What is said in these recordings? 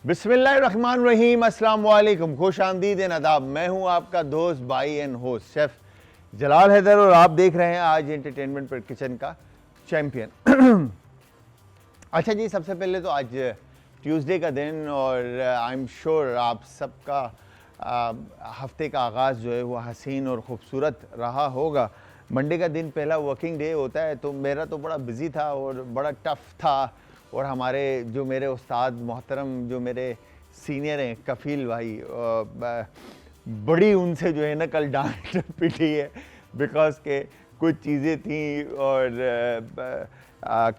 बिस्मिल्लाहिर्रहमानिर्रहीम, अस्सलाम वालेकुम, खुश आमदीद आदाब। मैं हूं आपका दोस्त भाई एंड होस्ट शेफ़ जलाल हैदर और आप देख रहे हैं आज एंटरटेनमेंट पर किचन का चैम्पियन। अच्छा जी, सबसे पहले तो आज ट्यूसडे का दिन और आई एम श्योर आप सबका हफ्ते का आगाज़ जो है वो हसीन और ख़ूबसूरत रहा होगा। मंडे का दिन पहला वर्किंग डे होता है, तो मेरा तो बड़ा बिज़ी था और बड़ा टफ़ था। और हमारे जो मेरे उस्ताद मोहतरम, जो मेरे सीनियर हैं कफ़ील भाई, बड़ी उनसे जो है ना कल डांट पिटी है, बिकॉज़ के कुछ चीज़ें थी और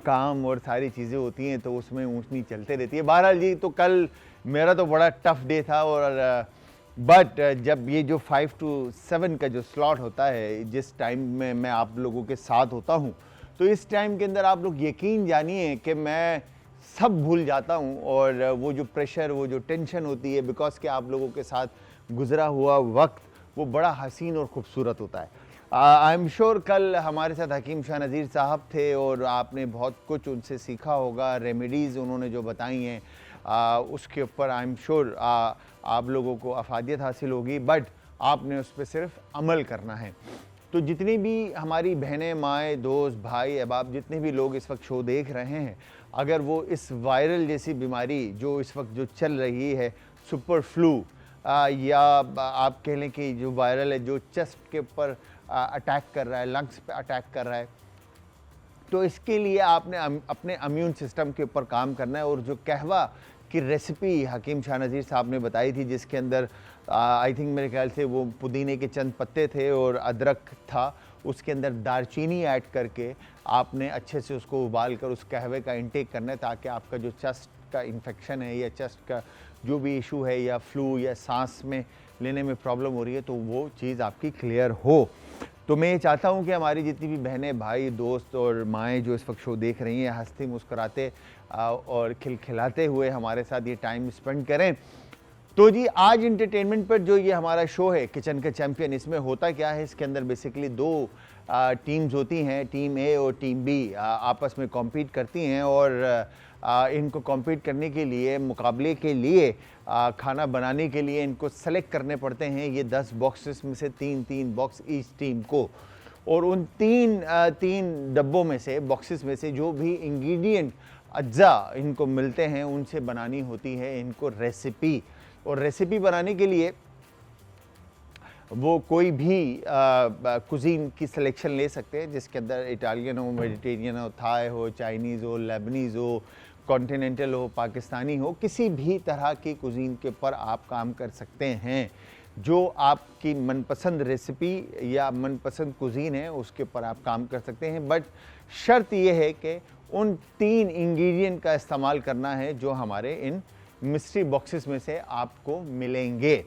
काम और सारी चीज़ें होती हैं तो उसमें ऊँच नीच चलते रहती है। बहरहाल जी, तो कल मेरा तो बड़ा टफ़ डे था और बट जब ये जो 5 to 7 का जो स्लॉट होता है, जिस टाइम में मैं आप लोगों के साथ होता हूँ, तो इस टाइम के अंदर आप लोग यकीन जानिए कि मैं सब भूल जाता हूँ और वो जो प्रेशर, वो जो टेंशन होती है, बिकॉज़ कि आप लोगों के साथ गुज़रा हुआ वक्त वो बड़ा हसीन और ख़ूबसूरत होता है। आई एम श्योर कल हमारे साथ हकीम शाह नज़ीर साहब थे और आपने बहुत कुछ उनसे सीखा होगा। रेमेडीज़ उन्होंने जो बताई हैं उसके ऊपर आई एम श्योर आप लोगों को अफादियत हासिल होगी, बट आपने उस पर सिर्फ अमल करना है। तो जितनी भी हमारी बहनें, माएँ, दोस्त, भाई, अहबाब, जितने भी लोग इस वक्त शो देख रहे हैं, अगर वो इस वायरल जैसी बीमारी जो इस वक्त जो चल रही है, सुपर फ्लू या आप कह लें कि जो वायरल है, जो चेस्ट के ऊपर अटैक कर रहा है, लंग्स पे अटैक कर रहा है, तो इसके लिए आपने अपने इम्यून सिस्टम के ऊपर काम करना है। और जो कहवा की रेसिपी हकीम शाह नज़ीर साहब ने बताई थी, जिसके अंदर आई थिंक मेरे ख्याल से वो पुदीने के चंद पत्ते थे और अदरक था, उसके अंदर दालचीनी ऐड करके आपने अच्छे से उसको उबाल कर उस कहवे का इंटेक करना है, ताकि आपका जो चेस्ट का इन्फेक्शन है या चेस्ट का जो भी इशू है या फ्लू या सांस में लेने में प्रॉब्लम हो रही है, तो वो चीज़ आपकी क्लियर हो। तो मैं ये चाहता हूँ कि हमारी जितनी भी बहनें, भाई, दोस्त और माएँ जो इस वक्त शो देख रही हैं, हंसते मुस्कुराते और खिलखिलाते हुए हमारे साथ ये टाइम स्पेंड करें। तो जी, आज एंटरटेनमेंट पर जो ये हमारा शो है किचन का चैम्पियन, इसमें होता क्या है, इसके अंदर बेसिकली दो टीम्स होती हैं, टीम ए और टीम बी आपस में कॉम्पीट करती हैं और इनको कॉम्पीट करने के लिए, मुकाबले के लिए, खाना बनाने के लिए इनको सेलेक्ट करने पड़ते हैं ये 10 बॉक्सेस में से 3-3 बॉक्स ईच टीम को। और उन तीन डब्बों में से, बॉक्सेस में से जो भी इंग्रेडिएंट अज्जा इनको मिलते हैं, उनसे बनानी होती है इनको रेसिपी। और रेसिपी बनाने के लिए वो कोई भी कुज़ीन की सिलेक्शन ले सकते हैं, जिसके अंदर इटालियन हो, मेडिटेरियन हो, थाई हो, चाइनीज़ हो, लेबनीज़ हो, कॉन्टिनेंटल हो, पाकिस्तानी हो, किसी भी तरह की कुज़ीन के ऊपर आप काम कर सकते हैं। जो आपकी मनपसंद रेसिपी या मनपसंद कुज़ीन है उसके ऊपर आप काम कर सकते हैं, बट शर्त यह है कि उन 3 इंग्रेडिएंट का इस्तेमाल करना है जो हमारे इन मिस्ट्री बॉक्सेस में से आपको मिलेंगे।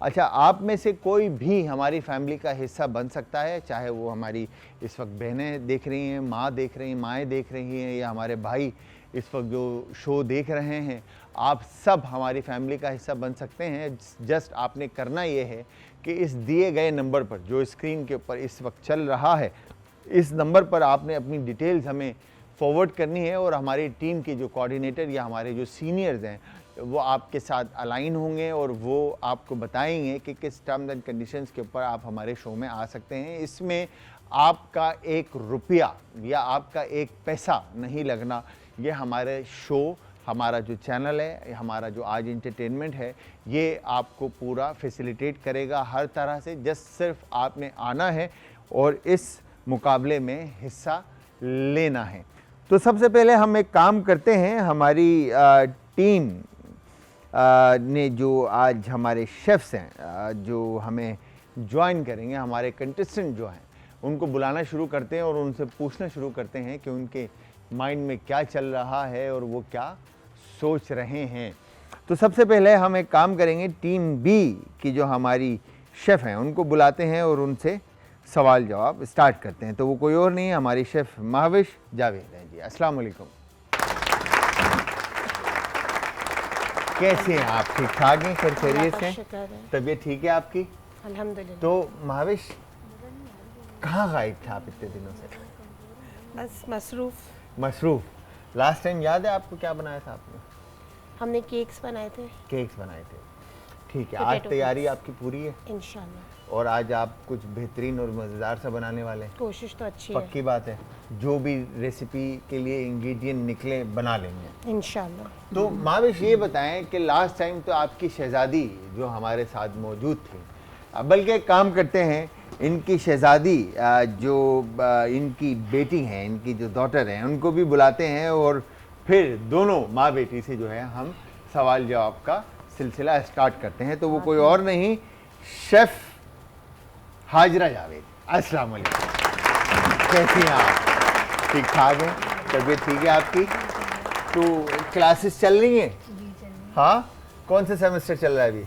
अच्छा, आप में से कोई भी हमारी फैमिली का हिस्सा बन सकता है, चाहे वो हमारी इस वक्त बहनें देख रही हैं, माँ देख रही हैं, माएँ देख रही हैं, या हमारे भाई इस वक्त जो शो देख रहे हैं, आप सब हमारी फैमिली का हिस्सा बन सकते हैं। जस्ट आपने करना ये है कि इस दिए गए नंबर पर जो स्क्रीन के ऊपर इस वक्त चल रहा है, इस नंबर पर आपने अपनी डिटेल्स हमें फॉरवर्ड करनी है और हमारी टीम के जो कोऑर्डिनेटर या हमारे जो सीनियर्स हैं वो आपके साथ अलाइन होंगे और वो आपको बताएंगे कि किस टर्म्स एंड कंडीशंस के ऊपर आप हमारे शो में आ सकते हैं। इसमें आपका 1 रुपया या आपका 1 पैसा नहीं लगना। ये हमारे शो, हमारा जो चैनल है, हमारा जो आज एंटरटेनमेंट है, ये आपको पूरा फैसिलिटेट करेगा हर तरह से। जस्ट सिर्फ आपने आना है और इस मुकाबले में हिस्सा लेना है। तो सबसे पहले हम एक काम करते हैं, हमारी टीम ने जो आज हमारे शेफ्स हैं जो हमें ज्वाइन करेंगे, हमारे कंटेस्टेंट जो हैं, उनको बुलाना शुरू करते हैं और उनसे पूछना शुरू करते हैं कि उनके माइंड में क्या चल रहा है और वो क्या सोच रहे हैं। तो सबसे पहले हम एक काम करेंगे, टीम बी की जो हमारी शेफ़ हैं उनको बुलाते हैं और उनसे सवाल जवाब स्टार्ट करते हैं। तो वो कोई और नहीं है, हमारी शेफ़ महाविश जावेद हैं जी। अस्सलाम वालेकुम। कैसे हैं आप? ठीक ठाक हैं? सर खैरियत से? तबीयत ठीक है आपकी? अल्हम्दुलिल्लाह। तो महाविश, कहाँ गायब था आप इतने दिनों से? बस मसरूफ़। मसरूफ़। लास्ट टाइम याद है आपको क्या बनाया था आपने? हमने केक्स बनाए थे। केक्स बनाए थे, ठीक है। आज तैयारी आपकी पूरी है इंशाल्लाह। और आज आप कुछ बेहतरीन और मज़ेदार सा बनाने वाले हैं। कोशिश तो अच्छी है। पक्की बात है, जो भी रेसिपी के लिए इंग्रेडिएंट निकले बना लेंगे इंशाल्लाह। तो महावेश ये बताएं कि लास्ट टाइम तो आपकी शहज़ादी जो हमारे साथ मौजूद थी, बल्कि एक काम करते हैं, इनकी शहज़ादी जो इनकी बेटी हैं, इनकी जो डॉटर हैं, उनको भी बुलाते हैं और फिर दोनों माँ बेटी से जो है हम सवाल जवाब का सिलसिला स्टार्ट करते हैं। तो वो कोई और नहीं, शेफ़ हाजरा जावेद। अस्सलाम वालेकुम, कैसी हैं आप? ठीक ठाक हैं? तबीयत ठीक है आपकी? तो क्लासेस चल रही हैं? हाँ, कौन सा सेमेस्टर चल रहा है अभी?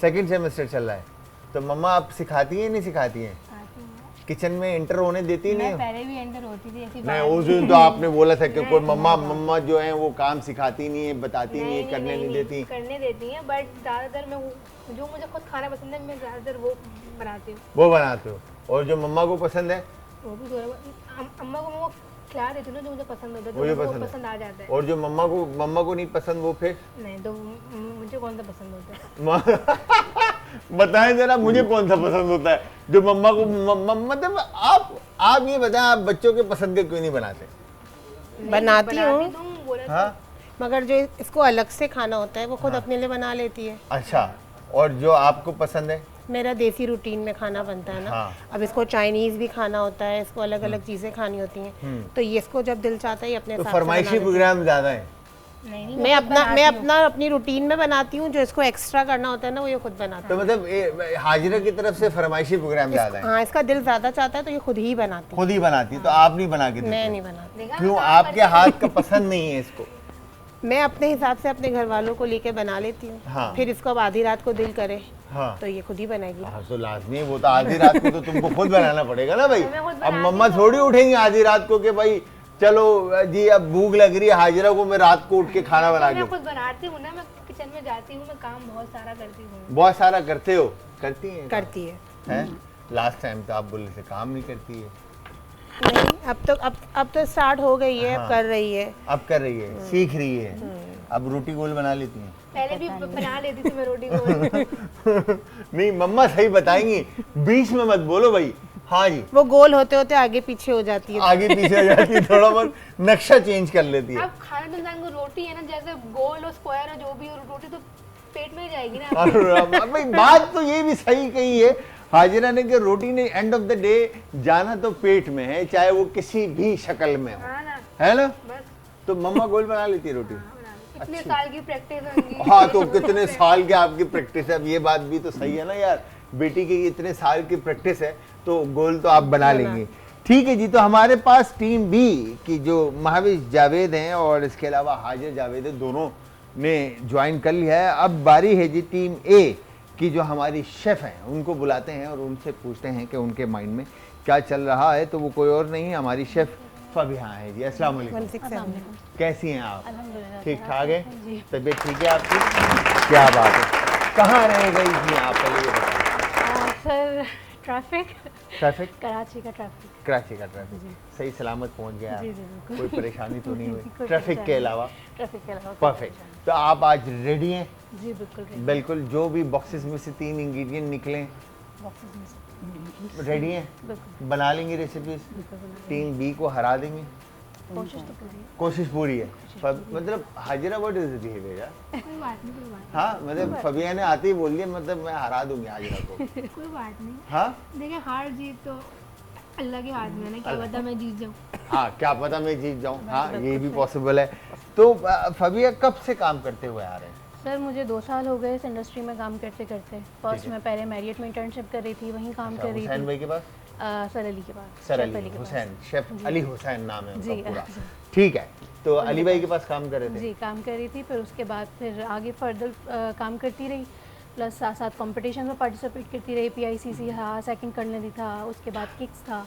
सेकंड सेमेस्टर चल रहा है। तो मम्मा आप सिखाती हैं नहीं सिखाती हैं? किचन में एंटर होने देती नहीं? पहले भी एंटर होती थी ऐसी नहीं, उस दिन तो आपने बोला था कि कोई मम्मा जो है वो काम सिखाती नहीं है, बताती नहीं है, करने नहीं देती। करने देती हैं, बट ज़्यादातर मैं जो मुझे खुद खाना पसंद है मैं ज़्यादातर वो बनाती हूँ। वो बनाते हो, और जो मम्मा को पसंद है वो भी थोड़ा अम्मा को मैं वो खिला देती हूँ ना, जो मुझे पसंद होता है, मुझे तो वो पसंद है। पसंद आ जाता है। और जो मम्मा को नहीं पसंद वो फिर नहीं तो मुझे कौन सा पसंद होता है? बताएं जरा, मुझे कौन सा पसंद होता है जो मम्मा को मतलब आप ये बताएं, आप बच्चों के पसंद के क्यों नहीं बनाते? बनाती हूँ, हाँ, मगर जो इसको अलग से खाना होता है वो खुद अपने लिए बना लेती है। अच्छा, और जो आपको पसंद है? मेरा देसी रूटीन में खाना बनता है ना। हाँ। अब इसको चाइनीज भी खाना होता है, इसको अलग अलग चीजें खानी होती हैं, तो ये इसको जब दिल चाहता है ये अपने तो हिसाब से बना फरमाइशी लेती है। प्रोग्राम ज्यादा है। नहीं मैं अपनी रूटीन में बनाती हूँ, जो इसको एक्स्ट्रा करना होता है ना वो ये खुद बनाता तो मतलब हाजिरा की तरफ से फरमाइशी प्रोग्राम ज्यादा है। है, हाँ, इसका दिल ज्यादा चाहता है तो ये खुद ही बनाती है। खुद ही बनाती, तो आप नहीं बना के मैं देते? नहीं बनाती। क्यों, आपके हाथ का पसंद नहीं है इसको? मैं अपने हिसाब से अपने घर वालों को लेके बना लेती हूँ। हाँ। फिर इसको अब आधी रात को दिल करे हाँ, तो ये खुद ही बनाएगी। हाँ, तो लाजमी, वो तो आधी रात को तो तुमको खुद बनाना पड़ेगा ना भाई। मैं खुद अब बनाती मम्मा थोड़ी उठेंगी आधी रात को कि भाई चलो जी अब भूख लग रही है, हाजिरा को मैं रात को उठ के खाना बना मैं के। खुद बनाती हूँ ना, मैं किचन में जाती हूँ, मैं काम बहुत सारा करती हूँ। बहुत सारा करते हो? करती हैं? करती है। हैं? लास्ट टाइम तो आप बोले थे काम नहीं करती है। नहीं, अब तो स्टार्ट हो गई है। हाँ। अब कर रही है। अब कर रही है, सीख रही है। अब रोटी गोल बना लेती हैं? पहले भी बना लेती थी मैं रोटी को। नहीं, मम्मा सही बताएंगी, बीच में मत बोलो भाई। हाँ जी, वो गोल होते होते आगे पीछे हो जाती है। आगे पीछे हो जाती है, थोड़ा बहुत नक्शा चेंज कर लेती है। अब खाना तो इंसान को रोटी है ना, जैसे गोल और स्क्वायर और जो भी हो, रोटी तो पेट में ही जाएगी ना। और भाई बात तो ये भी सही कही है हाजिरा ने कि रोटी ने एंड ऑफ द डे जाना तो पेट में है, चाहे वो किसी भी शक्ल में हो, हाँ ना, है ना? बस तो मम्मा गोल बना लेती है रोटी। इतने साल की प्रैक्टिस होगी। हाँ, तो कितने साल की आपकी प्रैक्टिस है? अब ये बात भी तो सही है ना यार, बेटी की इतने साल की प्रैक्टिस है तो गोल तो आप बना लेंगे। ठीक है जी, तो हमारे पास टीम बी की जो महावेश जावेद हैं और इसके अलावा हाजिर जावेद है, दोनों ने ज्वाइन कर लिया है। अब बारी है जी टीम ए की, जो हमारी शेफ़ हैं, उनको बुलाते हैं और उनसे पूछते हैं कि उनके माइंड में क्या चल रहा है। तो वो कोई और नहीं, हमारी शेफ़ फबिहा है जी। अस्सलाम वालेकुम, 167। कैसी हैं आप? अल्हम्दुलिल्लाह, ठीक ठाक है? तबीयत ठीक है आपकी? क्या बात है, कहाँ रह गई थी आप, पहले ये बताइए। सर ट्रैफिक, ट्रैफिक, कराची का ट्रैफिक। कराची का ट्रैफिक सही सलामत पहुंच गया? जी, जी, बिल्कुल। कोई परेशानी तो नहीं हुई कोई ट्रैफिक के परेशानी अलावा? ट्रैफिक के अलावा परफेक्ट। तो आप आज रेडी हैं? जी बिल्कुल ready। बिल्कुल, जो भी बॉक्सेस में से 3 इंग्रेडिएंट निकलें बॉक्सेस में से रेडी हैं? बिल्कुल बना लेंगे रेसिपीज? टीम बी को हरा देंगे? कोशिश तो पूरी कोशिश पूरी है। मतलब हाजिरा व्हाट इज बिहेवियर यार? कोई बात नहीं, कोई बात हाँ, मतलब फबिया ने आते ही बोल दिया, मतलब मैं हरा दूंगी हाजिरा को। नहीं, कोई बात नहीं। हाँ देखिए हार जीत तो अल्लाह के हाथ में है ना, क्या पता मैं जीत जाऊँ। हाँ, क्या पता मैं जीत जाऊँ। हाँ, ये भी पॉसिबल है। तो फबिया कब से काम करते हुए आ रहे हैं? सर मुझे 2 साल हो गए इस इंडस्ट्री में काम करते करते। फर्स्ट मैं पहले मैरियट में इंटर्नशिप कर रही थी, वहीं काम कर रही हुसैन थी। भाई के पास? सर अली के पास, सर शेफ अली के पास। हुसैन, शेफ अली हुसैन नाम है उनका जी, पूरा। जी। ठीक है, तो अली भाई के पास काम कर रहे थे? जी काम कर रही थी, फिर उसके बाद फिर आगे फर्दर काम करती रही, प्लस साथ साथ कॉम्पिटिशन में पार्टिसिपेट करती रही। PICC था, सेकंड कर्नली था, उसके बाद किक्स था,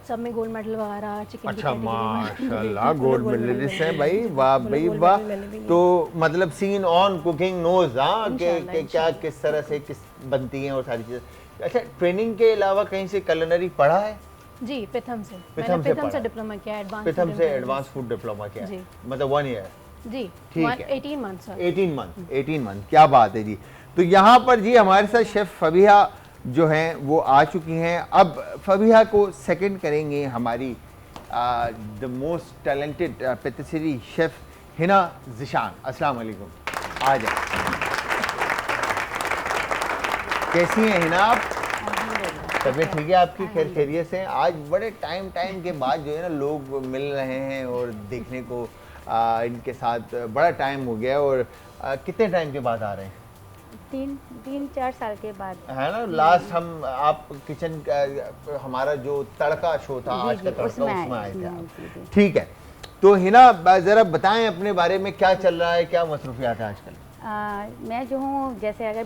सब में गोल्ड मेडल वगैरह चिकन। अच्छा, माशाल्लाह, गोल्ड मेडलिस्ट हैं भाई, वाह भाई वाह। तो मतलब सीन ऑन कुकिंग नोज, हाँ, कि क्या किस तरह से किस बनती हैं और सारी चीज़ें। अच्छा, ट्रेनिंग के अलावा कहीं से कुलिनरी पढ़ा है? जी पिथम से। पिथम मैंने पिथम पढ़ा। से डिप्लोमा किया, एडवांस पिथम से एडवांस फूड डिप्लोमा किया जी। मतलब 1 ईयर? जी ठीक है। 18 मंथ सर। 18 मंथ, क्या बात है जी। तो यहाँ पर जी हमारे साथ शेफ फबीहा जो हैं वो आ चुकी हैं। अब फबीहा को सेकंड करेंगे हमारी the most talented पेटिसरी chef Hina Zeeshan. अस्सलाम वालेकुम, आ जाए। कैसी हैं हिना आप? तबीयत ठीक है आपकी? खैर खैरियत से? आज बड़े टाइम के बाद जो है ना लोग मिल रहे हैं और देखने को इनके साथ बड़ा टाइम हो गया। और कितने टाइम के बाद आ रहे हैं? 3-4 साल के बाद है ना। लास्ट हम आप किचन हमारा जो तड़का शो था आज का तड़का, उसमें आए थे आप। ठीक है, तो हिना जरा बताएं अपने बारे में, क्या चल रहा है, क्या मसरूफियात है आजकल? मैं जो हूँ, जैसे अगर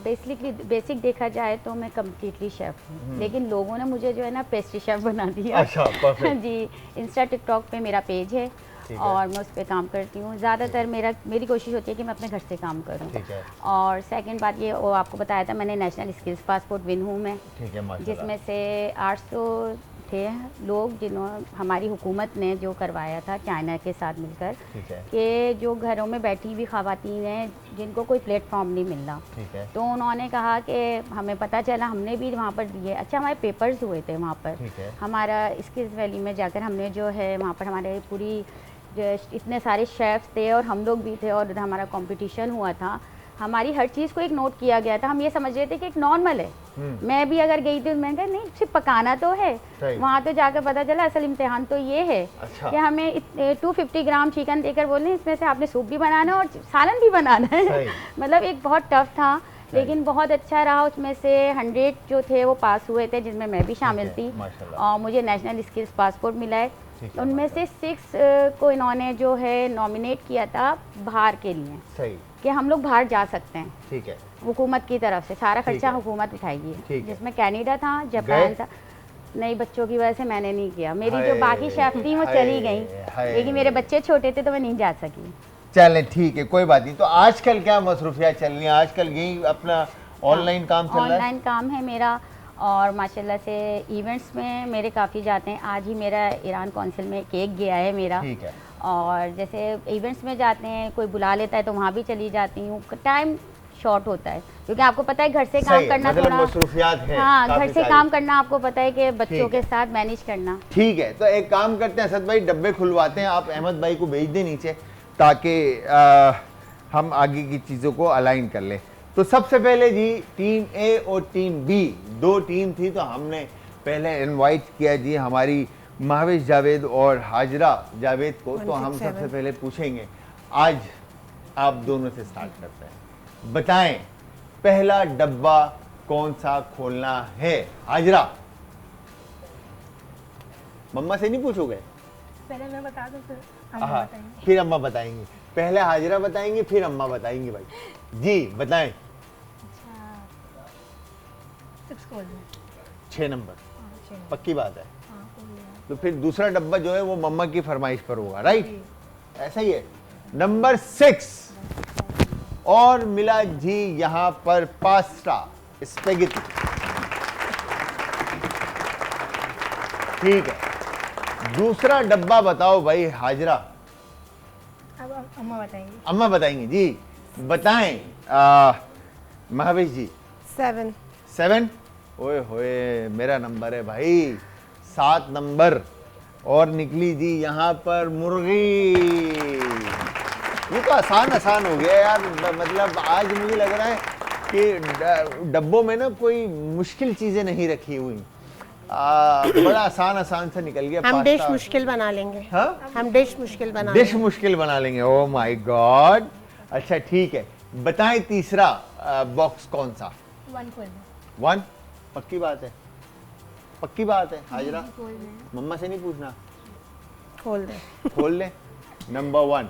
बेसिक देखा जाए तो मैं कम्प्लीटली शेफ़ हूँ, लेकिन लोगों ने मुझे जो है ना पेस्ट्री शेफ़ बना दिया। अच्छा, परफेक्ट। जी, इंस्टा टिकटॉक पे मेरा पेज है और मैं उस पर काम करती हूँ। ज़्यादातर मेरी कोशिश होती है कि मैं अपने घर से काम करूँ। और सेकंड बात ये, वो आपको बताया था मैंने, नेशनल स्किल्स पासपोर्ट विन हूँ मैं, जिसमें से 800 थे लोग जिन्होंने हमारी हुकूमत ने जो करवाया था चाइना के साथ मिलकर, कि जो घरों में बैठी हुई ख़वातीन हैं जिनको कोई प्लेटफॉर्म नहीं मिल रहा, तो उन्होंने कहा कि हमें पता चला, हमने भी वहाँ पर दिए। अच्छा, हमारे पेपर्स हुए थे वहाँ पर, हमारा स्किल्स वैली में जाकर हमने जो है वहाँ पर हमारे पूरी इतने सारे शेफ्स थे और हम लोग भी थे और हमारा कंपटीशन हुआ था। हमारी हर चीज़ को एक नोट किया गया था। हम ये समझ रहे थे कि एक नॉर्मल है। मैं भी अगर गई थी तो मैंने कहा नहीं, सिर्फ पकाना तो है। वहाँ तो जाकर पता चला असल इम्तिहान तो ये है। अच्छा। कि हमें 250 ग्राम चिकन देकर बोले इसमें से आपने सूप भी बनाना और सालन भी बनाना है। मतलब एक बहुत टफ था, लेकिन बहुत अच्छा रहा। उसमें से 100 जो थे वो पास हुए थे, जिसमें मैं भी शामिल थी, और मुझे नेशनल स्किल्स पासपोर्ट मिला है। उनमें से 6 को इन्होंने जो है नॉमिनेट किया था बाहर के लिए। सही। कि हम लोग बाहर जा सकते हैं। ठीक है। हुकूमत की तरफ से सारा खर्चा हुकूमत उठाएगी, जिसमें कनाडा था, जापान था। नहीं, बच्चों की वजह से मैंने नहीं किया। मेरी जो बाकी शेफ थी वो चली गई, लेकिन मेरे बच्चे छोटे थे तो मैं नहीं जा सकी। चलें, ठीक है, कोई बात नहीं। तो आजकल क्या मसरूफियात चल रही हैं? आजकल यही अपना ऑनलाइन काम चल रहा है? ऑनलाइन काम है मेरा, और माशाल्लाह से इवेंट्स में मेरे काफ़ी जाते हैं। आज ही मेरा ईरान कौंसिल में केक गया है मेरा। ठीक है। और जैसे इवेंट्स में जाते हैं, कोई बुला लेता है तो वहाँ भी चली जाती हूँ। टाइम शॉर्ट होता है क्योंकि आपको पता है घर से काम करना, मतलब थोड़ा मसरूफियात है। हाँ, घर से काम करना आपको पता है कि बच्चों के साथ मैनेज करना। ठीक है, तो एक काम करते हैं असद भाई, डब्बे खुलवाते हैं, आप अहमद भाई को भेज दें नीचे ताकि हम आगे की चीज़ों को अलाइन कर लें। तो सबसे पहले जी टीम ए और टीम बी, 2 टीम थी, तो हमने पहले इनवाइट किया जी हमारी महावेश जावेद और हाजरा जावेद को। तो हम सबसे पहले पूछेंगे, आज आप दोनों से स्टार्ट करते हैं, बताएं पहला डब्बा कौन सा खोलना है? हाजरा, मम्मा से नहीं पूछोगे? पहले मैं बता दूं फिर अम्मा बताएंगी। पहले हाजरा बताएंगी फिर अम्मा बताएंगी। भाई जी बताएं। 6 नंबर, पक्की बात है। तो फिर दूसरा डब्बा जो है वो मम्मा की फरमाइश पर होगा, राइट? ऐसा ही है। नंबर 6 और मिला जी यहाँ पर पास्ता स्पेगेटी। ठीक है, दूसरा डब्बा बताओ भाई हाजरा। अब अम्मा बताएंगी। अम्मा बताएंगी जी, बताएं महावेश जी। 7। ओए होए, मेरा नंबर है भाई 7 नंबर। और निकली जी यहाँ पर मुर्गी। ये तो आसान हो गया यार। मतलब आज मुझे लग रहा है कि डब्बों में ना कोई मुश्किल चीजें नहीं रखी हुई। बड़ा आसान सा निकल गया। हम डिश मुश्किल बना लेंगे। हाँ, हम डिश मुश्किल बना लेंगे। ओह माय गॉड। अच्छा ठीक है, बताएं तीसरा बॉक्स कौन सा? 1। पक्की बात है? पक्की बात है हाजरा? मम्मा से नहीं पूछना, खोल दे। नंबर 1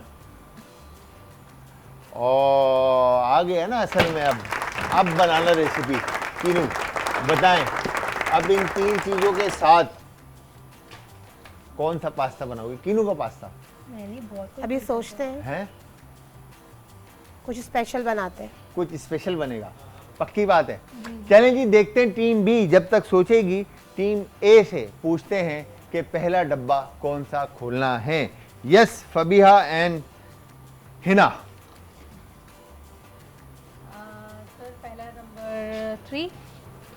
और आ गया ना असल में। अब बनाना रेसिपी तीनों बताएं। अब इन 3 चीजों के साथ कौन सा पास्ता बनाओगे? कीनू का पास्ता? अभी सोचते हैं, कुछ स्पेशल बनाते हैं। कुछ स्पेशल बनेगा, पक्की बात है। चलें जी देखते हैं टीम बी जब तक सोचेगी। टीम ए से पूछते हैं कि पहला डब्बा कौन सा खोलना है। Yes Fabiha and Hina. Sir पहला नंबर 3।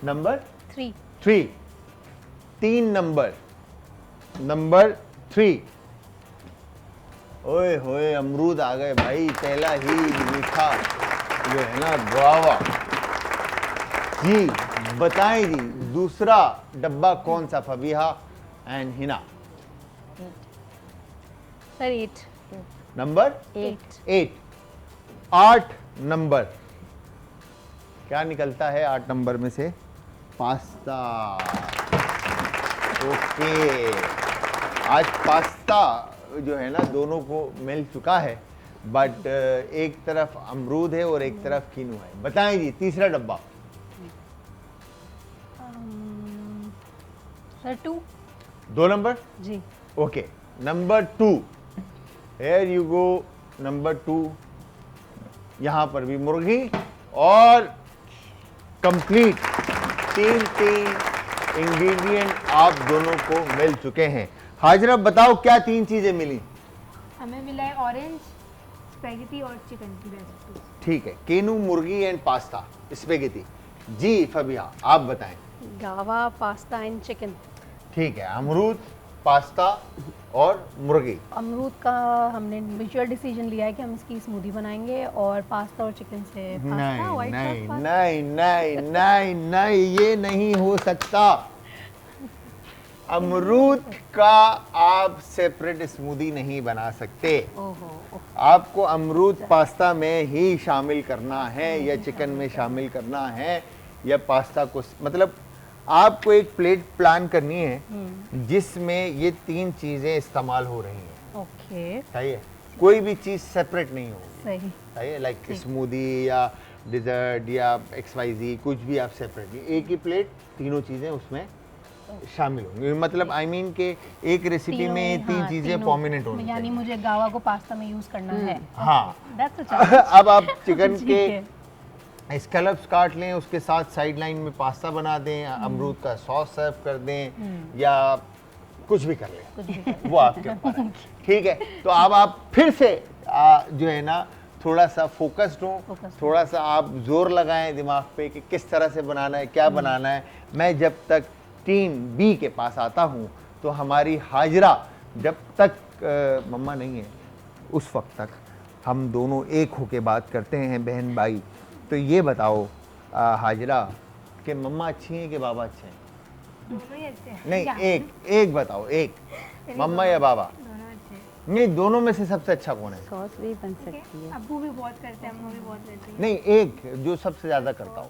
नंबर 3। 3, 3 नंबर 3। ओए होए अमरूद आ गए भाई, पहला ही मीठा जो है ना गुआवा। जी बताएं जी, दूसरा डब्बा कौन सा? Fabiha and Hina. Sir 8। Number 8। 8, 8 number. क्या निकलता है 8 नंबर में से? पास्ता। ओके, आज पास्ता जो है ना दोनों को मिल चुका है, बट एक तरफ अमरूद है और एक तरफ कीनू है। बताएं जी तीसरा डब्बा। सर 2। 2 नंबर। जी। Okay, number 2, here you go. Number 2, यहां पर भी मुर्गी और कंप्लीट 3 इंग्रेडिएंट आप दोनों को मिल चुके हैं। हाजरा बताओ क्या 3 चीजें मिली? हमें मिला है ऑरेंज, स्पैगेटी और चिकन की रेसिपी। ठीक है, केनू, मुर्गी एंड पास्ता, स्पेगेटी। जी फबिहा आप बताएं। गावा, पास्ता एंड चिकन। ठीक है, अमरूद, पास्ता और मुर्गी। अमरूद का हमने म्यूचुअल डिसीजन लिया है कि हम इसकी स्मूदी बनाएंगे और पास्ता और चिकन से पास्ता, नहीं व्हाइट नहीं सॉस नहीं नहीं नहीं नहीं, ये नहीं हो सकता। अमरूद का आप सेपरेट स्मूदी नहीं बना सकते। ओहो। आपको अमरूद पास्ता में ही शामिल करना है, या चिकन में शामिल करना है, या पास्ता को, मतलब आपको एक प्लेट प्लान करनी है जिसमें ये 3 चीजें इस्तेमाल हो रही हैं। ओके। सही है, कोई भी चीज सेपरेट नहीं होगी। सही। सही है, लाइक स्मूदी या डिजर्ट या XYZ, कुछ भी आप सेपरेट नहीं, एक ही प्लेट तीनों चीजें उसमें शामिल होंगी। मतलब आई मीन के एक रेसिपी में 3 चीजें प्रोमिनेंट होंगी। यानी मुझे गावा को पास्ता में यूज करना है। हाँ। That's a challenge। अब आप चिकन ठीक के है। स्कैलप्स काट लें, उसके साथ साइड लाइन में पास्ता बना दें, अमरूद का सॉस सर्व कर दें, या कुछ भी कर लें, वो आपके ऊपर है। ठीक है, तो अब आप फिर से जो है ना थोड़ा सा फोकस्ड हो, थोड़ा सा आप जोर लगाएं दिमाग पे कि किस तरह से बनाना है, क्या बनाना है। मैं जब तक टीम बी के पास आता हूँ तो हमारी हाजरा जब तक मम्मा नहीं है उस वक्त तक हम दोनों एक होके बात करते हैं बहन भाई। तो ये बताओ हाजरा कि मम्मा अच्छी हैं कि बाबा अच्छे हैं? दोनों ही अच्छे हैं। नहीं, एक बताओ, एक मम्मा या बाबा? दोनों अच्छे हैं। नहीं, दोनों में से सबसे अच्छा कौन है? सॉस भी बन सकती है। अब्बू भी बहुत करते हैं, अम्मा भी बहुत करती हैं। नहीं, एक जो सबसे ज्यादा करता हो।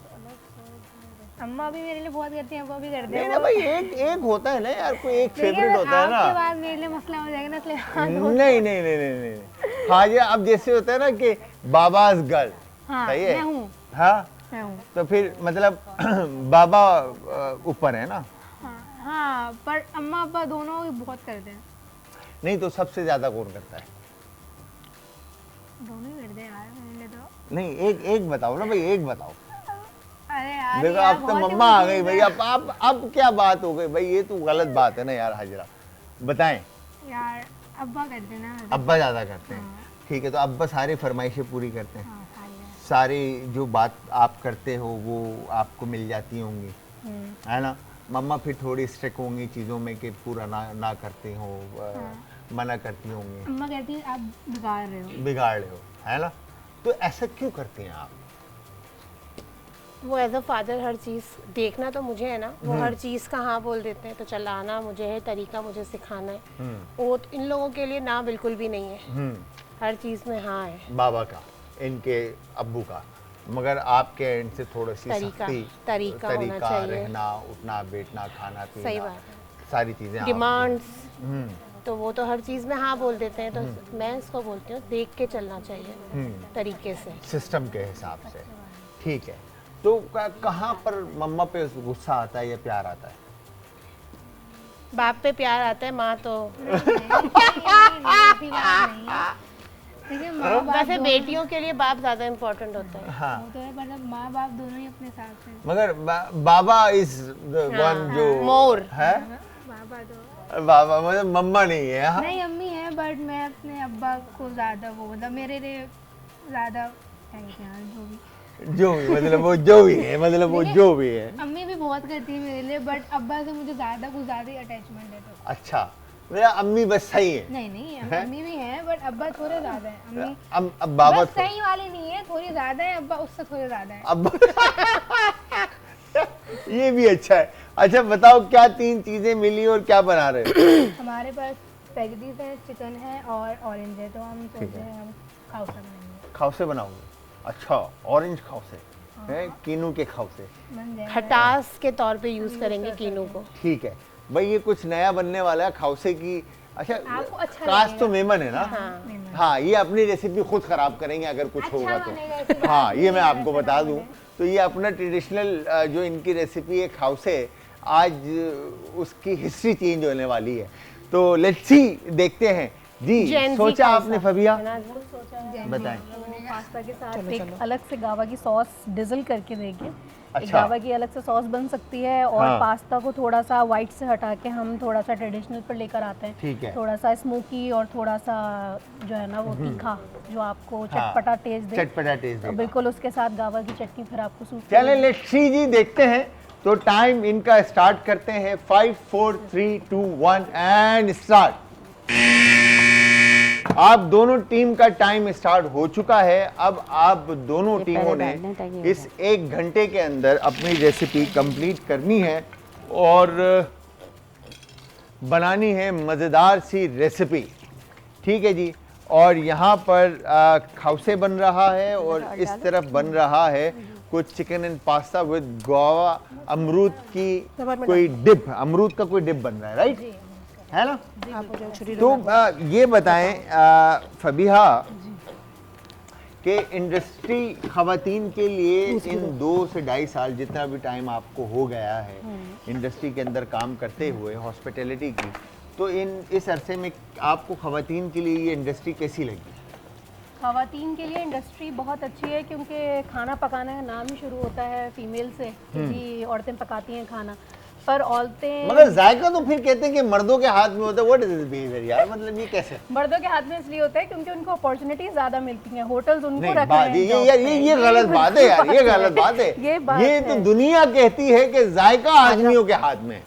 अम्मा भी मेरे लिए बहुत करती हैं, अब्बा भी करते नहीं हैं। ना भाई, एक होता है ना यार, कोई एक फेवरेट होता है ना। आपके बाद मेरे लिए मसला हो जाएगा ना, इसलिए नहीं नहीं नहीं नहीं नहीं, हाजरा अब जैसे होता है ना कि बाबाज गर्ल, हाँ, सही है? मैं हूँ। हाँ, मैं हूँ। तो फिर मतलब बाबा ऊपर है ना। हाँ, पर अम्मा अब्बा दोनों ही बहुत करते हैं। नहीं तो सबसे ज्यादा कौन करता है? दोनों ही करते हैं यार मेरे लिए तो। नहीं, एक बताओ ना भाई, एक बताओ। अरे यार, देखो यार, अब तो बहुत ही मम्मा आ मुश्किल गई भाई, है। अब क्या बात हो गई भाई? ये तो गलत बात है ना यार हाजरा, बताएं। यार अब्बा करते हैं ना। अब्बा ज्यादा करते हैं, ठीक है, तो अब्बा सारी फरमाइशें पूरी करते हैं। हाँ, सारी है। सारी जो बात आप करते हो वो आपको मिल जाती होंगी, है ना? मम्मा फिर थोड़ी स्ट्रिक्ट होंगी चीज़ों में कि पूरा ना करती हो, मना करती होंगी, अम्मा कहती है आप बिगाड़ रहे हो। बिगाड़ रहे हो, है ना? तो ऐसा क्यों करती हैं आप? वो एज अ फादर हर चीज़ देखना तो मुझे है ना, वो हर चीज़ का हाँ बोल देते हैं, तो चलाना मुझे है, तरीका मुझे सिखाना है। वो इन लोगों के लिए ना बिल्कुल भी नहीं है, हर चीज़ में हाँ है। बाबा का, इनके अब्बू का, मगर आपके एंड से थोड़ी सी सख्ती, तरीका होना चाहिए। रहना, उठना, बैठना, खाना पीना, सही बात है। सारी चीज़ें डिमांड्स तो वो तो हर चीज़ में हाँ बोल देते हैं, तो मैं इसको बोलती हूँ देख के चलना चाहिए तरीके से, सिस्टम के हिसाब से। ठीक है, तो कहाँ पर मम्मा पे गुस्सा आता है या प्यार आता है? बाप पे प्यार आता है, माँ तो देखिए माँ बाप वैसे बेटियों के लिए बाप ज़्यादा इम्पोर्टेंट होता है। हाँ, तो है, मतलब माँ बाप दोनों ही अपने साथ हैं। मगर बाबा इज द वन जो मोर है। बाबा तो बाबा मतलब मम्मा नहीं है। हाँ? नहीं अम्मी है बट मैं अपने अब्बा को ज़्यादा वो मतलब मेरे लिए ज़्यादा है यार जो भी मतलब वो जो भी है, मतलब वो जो भी है। अम्मी भी बहुत करती है मेरे लिए बट अब्बा से मुझे कुछ ज़्यादा ही अटैचमेंट है तो अच्छा, मेरा अम्मी बस सही है। नहीं है? अम्मी भी है बट अब्बा थोड़े ज़्यादा है अम्मी अब बाबा बस सही वाली नहीं है, थोड़ी ज़्यादा है, अब्बा उससे थोड़े ज़्यादा है। अब ये भी अच्छा है। अच्छा बताओ, क्या 3 चीजें मिली और क्या बना रहे हो? हमारे पास स्पैगेटीज है, चिकन है और ऑरेंज है, तो हम सोच रहे हैं हम खाउसा बनाएंगे। खाउसे बनाओगे? अच्छा, ऑरेंज खाउसे है, कीनू के खाउसे। बन जाएगा। खटास के तौर पे यूज करेंगे कीनू को। ठीक है भाई, ये कुछ नया बनने वाला है खाउसे की। अच्छा, आपको अच्छा काश लगेगा। तो मेमन है ना। हाँ। हाँ, ये अपनी रेसिपी खुद खराब करेंगे अगर कुछ अच्छा होगा बनेगा, ऐसी तो। बात हाँ, नहीं ये मैं है, आपको ऐसा बता ना दूं, बने। तो ये अपना ट्रेडिशनल जो इनकी रेसिपी है खाउसे, आज उसकी हिस्ट्री चेंज होने वाली है। तो लेट्स सी, देखते हैं जी। Gen Z सोचा खाउसा। आपने फबिया? बताएं। पास्ता के साथ एक अलग से गावा की सॉस डिजल करके देंगे। एक अच्छा। गावा की अलग से सॉस बन सकती है और हाँ। पास्ता को थोड़ा सा व्हाइट से हटा के हम थोड़ा सा ट्रेडिशनल पर लेकर आते हैं। ठीक है। थोड़ा सा स्मोकी और थोड़ा सा जो है ना वो तीखा, जो आपको चटपटा टेस्ट दे। चटपटा टेस्ट तो देगा। बिल्कुल उसके साथ गावा की चटनी फिर आपको सूट चले लेट्स सी जी, देखते हैं। तो टाइम इनका स्टार्ट करते हैं। 5 4 3 2 1 एंड स्टार्ट। आप दोनों टीम का टाइम स्टार्ट हो चुका है। अब आप दोनों ये टीमों पहले ने डाल दें ताकि हो इस 1 घंटे के अंदर अपनी रेसिपी कंप्लीट करनी है और बनानी है मज़ेदार सी रेसिपी। ठीक है जी। और यहाँ पर खाउसे बन रहा है और इस तरफ बन रहा है कुछ chicken and pasta with guava, अमरूद की कोई डिप, अमरूद का कोई डिप बन रहा है, राइट? है ना? तो ये बताएं फबीहा कि इंडस्ट्री खवातीन के लिए इन 2 से 2.5 साल, जितना भी टाइम आपको हो गया है इंडस्ट्री के अंदर काम करते हुए हॉस्पिटैलिटी की, तो इस अरसे में आपको खवातीन के लिए ये इंडस्ट्री कैसी लगी? खवातीन के लिए इंडस्ट्री बहुत अच्छी है क्योंकि खाना पकाने का नाम ही शुरू होता है फीमेल से कि जी औरतें पकाती हैं खाना, पर औरतें मगर जायका तो फिर कहते हैं कि मर्दों के हाथ में होता है। व्हाट इज दिस बिहेवियर यार, मतलब ये कैसे? मर्दों के हाथ में इसलिए होता है क्योंकि उनको अपॉर्चुनिटी ज्यादा मिलती हैं, होटल्स उनको नहीं, रख बात रहे हैं ये job यार पे। ये गलत बात है यार, ये गलत बात है। ये तो दुनिया कहती है कि जायका आदमियों के हाथ में।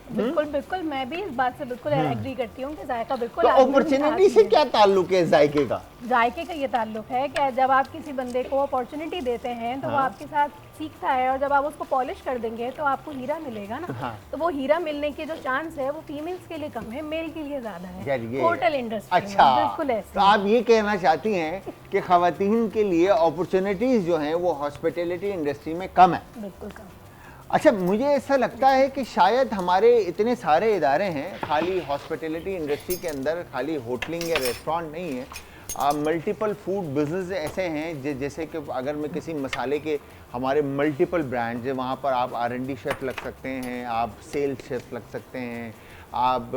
बिल्कुल बिल्कुल, मैं भी इस बात से बिल्कुल एग्री करती हूँ कि जायका बिल्कुल तो आदमियों के अपॉर्चुनिटी हाथ से में क्या ताल्लुक है जायके का? है। जायके का ये ताल्लुक है कि जब आप किसी बंदे को अपॉर्चुनिटी देते हैं तो वो आपके साथ सीखता है और जब आप उसको पॉलिश कर देंगे तो आपको हीरा मिलेगा ना। हाँ। तो वो हीरा मिलने के जो चांस है वो फीमेल्स के लिए कम है, मेल के लिए ज्यादा यार है ये होटल इंडस्ट्री में। अच्छा, बिल्कुल ऐसे तो आप ये कहना चाहती हैं कि खवातीन के लिए अपॉर्चुनिटीज जो हैं वो हॉस्पिटैलिटी इंडस्ट्री में कम है। बिल्कुल कम। अच्छा, मुझे ऐसा लगता है कि शायद हमारे इतने सारे इदारे हैं, खाली हॉस्पिटैलिटी इंडस्ट्री के अंदर खाली होटलिंग या रेस्टोरेंट नहीं है, मल्टीपल फूड बिजनेस ऐसे हैं जैसे कि अगर मैं किसी मसाले के, हमारे मल्टीपल ब्रांड्स हैं, वहाँ पर आप R&D शेफ़ लग सकते हैं, आप सेल्स शेफ़ लग सकते हैं, आप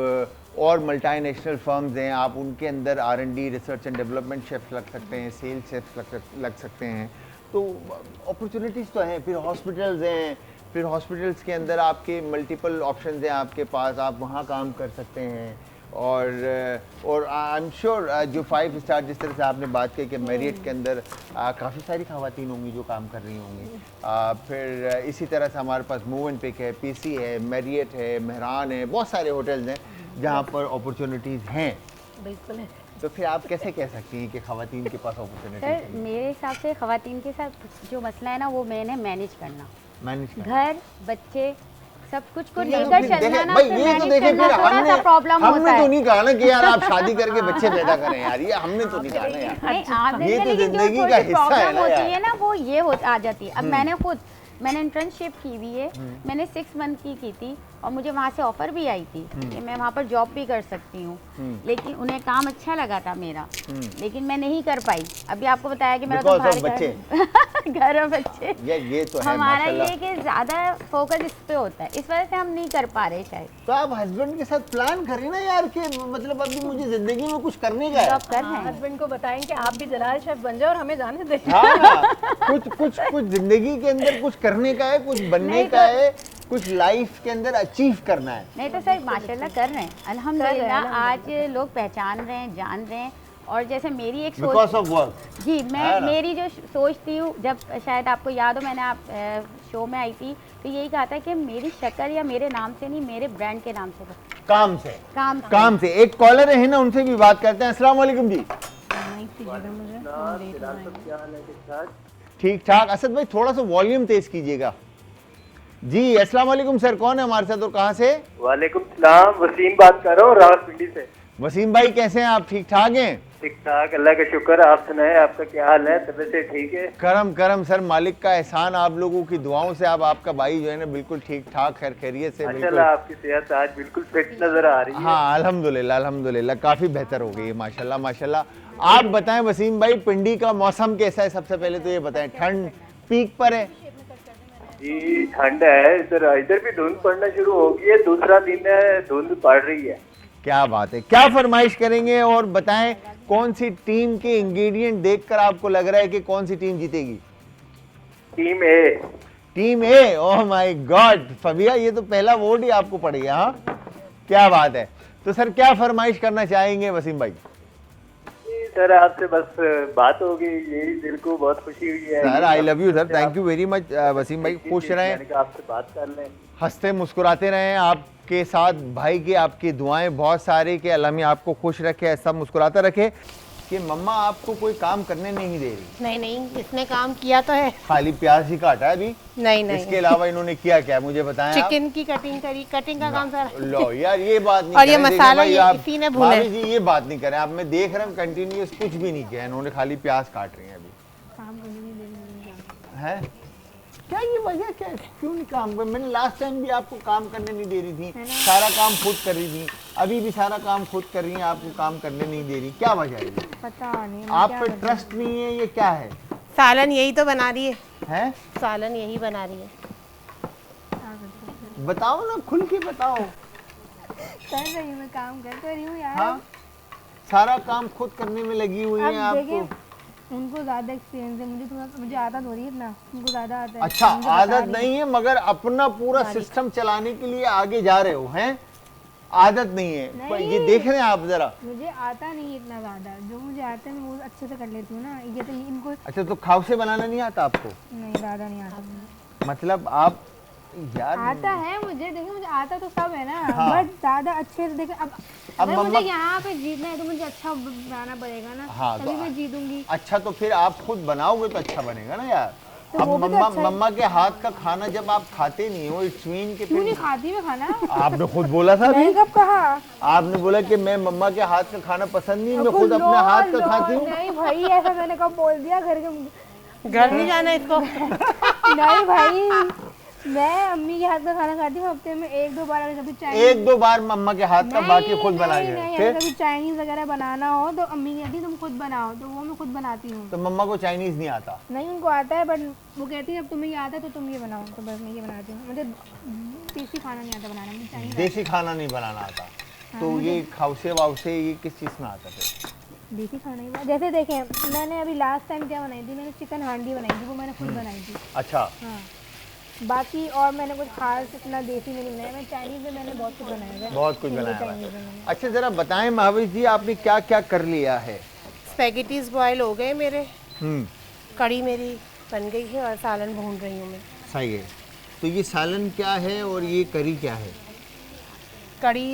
और मल्टीनेशनल फर्म्स हैं, आप उनके अंदर R&D research and development chef लग सकते हैं, सेल्स शेफ़ लग सकते हैं। तो अपॉर्चुनिटीज़ तो हैं। फिर हॉस्पिटल्स हैं, फिर हॉस्पिटल्स के अंदर आपके मल्टीपल ऑप्शंस हैं आपके पास, आप वहाँ काम कर सकते हैं। और आई एम श्योर जो 5 स्टार जिस तरह से आपने बात की कि मैरियट के अंदर काफ़ी सारी खवातीन होंगी जो काम कर रही होंगी। फिर इसी तरह से हमारे पास मूव एंड पिक है, PC है, मैरियट है, मेहरान है, बहुत सारे होटल्स हैं जहाँ पर अपॉर्चुनिटीज़ हैं। बिल्कुल है। तो फिर आप कैसे कह सकती हैं कि खवातीन के पास सर अपॉर्चुनिटीज़ मेरे हिसाब से खवातीन के साथ जो मसला है ना वो मैंने मैनेज करना, मैनेज कर? घर बच्चे सब कुछ को ये तो लेकर फिर चलना देखे- ना, भाई फिर ये तो मैनेज देखे करना फिर थोड़ा सा प्रॉब्लम हमने होता तो है। नहीं कहा ना कि यार आप शादी करके बच्चे पैदा करें यार, ये हमने तो नहीं कहा ना यार। नहीं आपने ये तो लेकिन जो जिंदगी थोड़ी का सी हिस्सा है प्रॉब्लम ना होती यार। है ना वो ये आ जाती है। अब मैंने इंटर्नशिप की हुई है, मैंने 6 मंथ की थी और मुझे वहाँ से ऑफर भी आई थी कि मैं वहाँ पर जॉब भी कर सकती हूँ, लेकिन उन्हें काम अच्छा लगा था मेरा, लेकिन मैं नहीं कर पाई। अभी आपको बताया कि मेरा तो Because of भारी घर और बच्चे, ये तो है हमारा माशाल्लाह। ये कि ज़्यादा फोकस इस पे होता है, इस वजह से हम नहीं कर पा रहे शायद। तो आप हस्बैंड के साथ प्लान करें ना यार कि मतलब अभी मुझे जिंदगी में कुछ करने का है। जॉब कर रहे हैं। हस्बैंड को बताएं कि आप भी जलाल शेफ बन जाओ और हमें जाने दें। हाँ, कुछ जिंदगी के अंदर कुछ करने का है, कुछ बनने नहीं का तो- है। कुछ लाइफ के अंदर अचीव करना है। नहीं तो सर माशाल्लाह कर रहे हैं अल्हम्दुलिल्लाह। आज लोग पहचान रहे हैं, जान रहे हैं। और जैसे मेरी एक बिकॉज सोच ऑफ वर्क। जी, मैं मेरी जो सोच थी, जब शायद आपको याद हो मैंने आप शो में आई थी तो यही कहा था कि मेरी शक्ल या मेरे नाम से नहीं, मेरे ब्रांड के नाम से काम से काम से। एक कॉलर है ना, उनसे भी बात करते हैं। अस्सलाम वालेकुम जी। ठीक ठाक। असद भाई थोड़ा सा वॉल्यूम तेज कीजिएगा जी। अस्सलाम वालेकुम सर, कौन है हमारे साथ और कहाँ से? वालेकुम सलाम, वसीम बात कर रहा हूँ रावलपिंडी से। वसीम भाई कैसे हैं आप? ठीक ठाक हैं? ठीक ठाक, अल्लाह का शुक्र। आप सुनाए, आपका क्या हाल है? तबीयत से ठीक है? करम करम सर, मालिक का एहसान, आप लोगों की दुआओं से। अब आपका भाई जो है ना बिल्कुल ठीक ठाक खैर खैरियत से। माशाल्लाह आपकी सेहत आज बिल्कुल फिट नजर आ रही है। हाँ अल्हम्दुलिल्लाह अल्हम्दुलिल्लाह, काफी बेहतर हो गई है माशाल्लाह माशाल्लाह। आप बताएं वसीम भाई, पिंडी का मौसम कैसा है? सबसे पहले तो ये बताएं, ठंड पीक पर है? जी ठंड है, इधर भी धुंध पड़ना शुरू हो गई है। दूसरा दिन है धुंध पड़ रही है। क्या बात है। क्या फरमाइश करेंगे और बताएं कौन सी टीम के इंग्रेडिएंट देखकर आपको लग रहा है कि कौन सी टीम जीतेगी? Team A. Team A. Oh my God Fabia, ये तो पहला वोट ही आपको पड़ गया। हाँ क्या बात है। तो सर क्या फरमाइश करना चाहेंगे वसीम भाई? सर आपसे बस बात हो गई, यही दिल को बहुत खुशी हुई है। Sir I love you sir, thank you very much Wasim भाई। खुश रहें, आपसे बात कर लें, हंसते मुस्कुराते रहें। आपके साथ भाई की आपकी दुआएं बहुत सारी कि अल्लाह में आपको खुश रखे, सब मुस्कुराता रखे। कि मम्मा आपको कोई काम करने नहीं दे रही? नहीं नहीं, इसने काम किया तो है। खाली प्याज ही काटा है अभी? नहीं नहीं, इसके अलावा इन्होंने किया क्या मुझे बताएं आप? चिकन की कटिंग करी, कटिंग का काम सारा। लो यार ये बात नहीं और ये करें, देखिए मसाला भाई ये आप- इसी ने भुना है। भाभी जी ये बात नहीं करें आप। मैं देख रहा हूँ कंटिन्यूस कुछ भी नहीं किया इन्होंने, खाली प्याज काट रही हैं अभी। है क्या ये वजह क्या है? क्यों नहीं काम कर? मैंने लास्ट टाइम भी आपको काम करने नहीं दे रही थी, सारा काम खुद कर रही थी। अभी भी सारा काम खुद कर रही हैं, आपको काम करने नहीं दे रही। क्या वजह है ये? पता नहीं आप पे ट्रस्ट नहीं है, ये क्या है? सालन यही तो बना रही है, हैं? सालन यही बना रही है। बताओ ना, खुल के बताओ। कर रही हूँ, मैं काम कर रही हूँ यार। हाँ सारा काम खुद करने में लगी हुई है अब देखिए, आपको। उनको ज्यादा एक्सपीरियंस है, मुझे आदत हो रही है इतना, उनको ज्यादा आता है। अच्छा मुझे बता आदत रही नहीं है मगर अपना पूरा सिस्टम चलाने के लिए आगे जा रहे हो हैं? आदत नहीं है पर ये देख रहे हैं आप जरा। मुझे आता नहीं इतना ज्यादा, जो मुझे आता है मैं वो अच्छे से कर लेती हूँ ना। ये तो इनको अच्छा तो खाउसे बनाना नहीं आता आपको? नहीं, ज्यादा नहीं आता मुझे। मतलब आप यार आता है मुझे, देखिए मुझे आता तो सब है ना, हाँ। बट ज्यादा अच्छे से देखिए। अब अगर मम्मा- मुझे यहाँ पे जीतना है तो मुझे अच्छा बनाना पड़ेगा ना, हाँ, तभी तो मैं जीतूंगी। अच्छा तो फिर आप खुद बनाओगे तो अच्छा बनेगा ना यार। तो अब वो भी तो मम्मा अच्छा है। मम्मा के हाथ का खाना जब आप खाते नहीं हो, इट्स मीन के क्यों नहीं फिर खाती मैं खाना? आपने खुद बोला था अभी। मैंने कब कहा? आपने बोला कि मैं मम्मा के हाथ का खाना पसंद नहीं, मैं खुद अपने हाथ का खाती हूँ। नहीं भाई, ऐसा मैंने कब बोल दिया? घर के घर नहीं जाना इसको। नहीं भाई, मैं अम्मी के हाथ का खाना खाती हूँ हफ्ते में 1-2 बार। अगर कभी चाइनीज, एक दो बार मम्मा के हाथ का, बाकी खुद बना नहीं, के। अगर फिर कभी चाइनीज वगैरह बनाना हो तो अम्मी कहती है तुम खुद बनाओ, तो वो मैं खुद बनाती हूँ। तो मम्मा को चाइनीज नहीं आता? नहीं, उनको आता है, बट वो कहती है अब तुम्हें ये आता है तो तुम ये बनाओ, तो बस मैं ये बनाती हूँ। मुझे देसी खाना नहीं आता बनाना, मुझे चाइनीज। देसी खाना नहीं बनाना आता? तो ये खाउसे वाउसे ये किस चीज़ में आता फिर? देसी खाना ही जैसे देखें, मैंने अभी लास्ट टाइम क्या बनाई थी, मैंने चिकन हांडी बनाई थी, वो मैंने खुद बनाई थी। अच्छा हाँ, बाकी और मैंने कुछ खास इतना देसी में नहीं बनाया। मैं चाइनीज़ में मैंने बहुत कुछ बनाया है। बहुत कुछ इंडो बनाया हुआ चाइनीज़ है। में मैंने। अच्छा जरा बताएं महावीर जी आपने क्या क्या कर लिया है? स्पेगेटीज बॉयल हो गए मेरे, हम्म, कड़ी मेरी बन गई है और सालन भून रही हूँ मैं। सही है। तो ये सालन क्या है और ये करी क्या है? कड़ी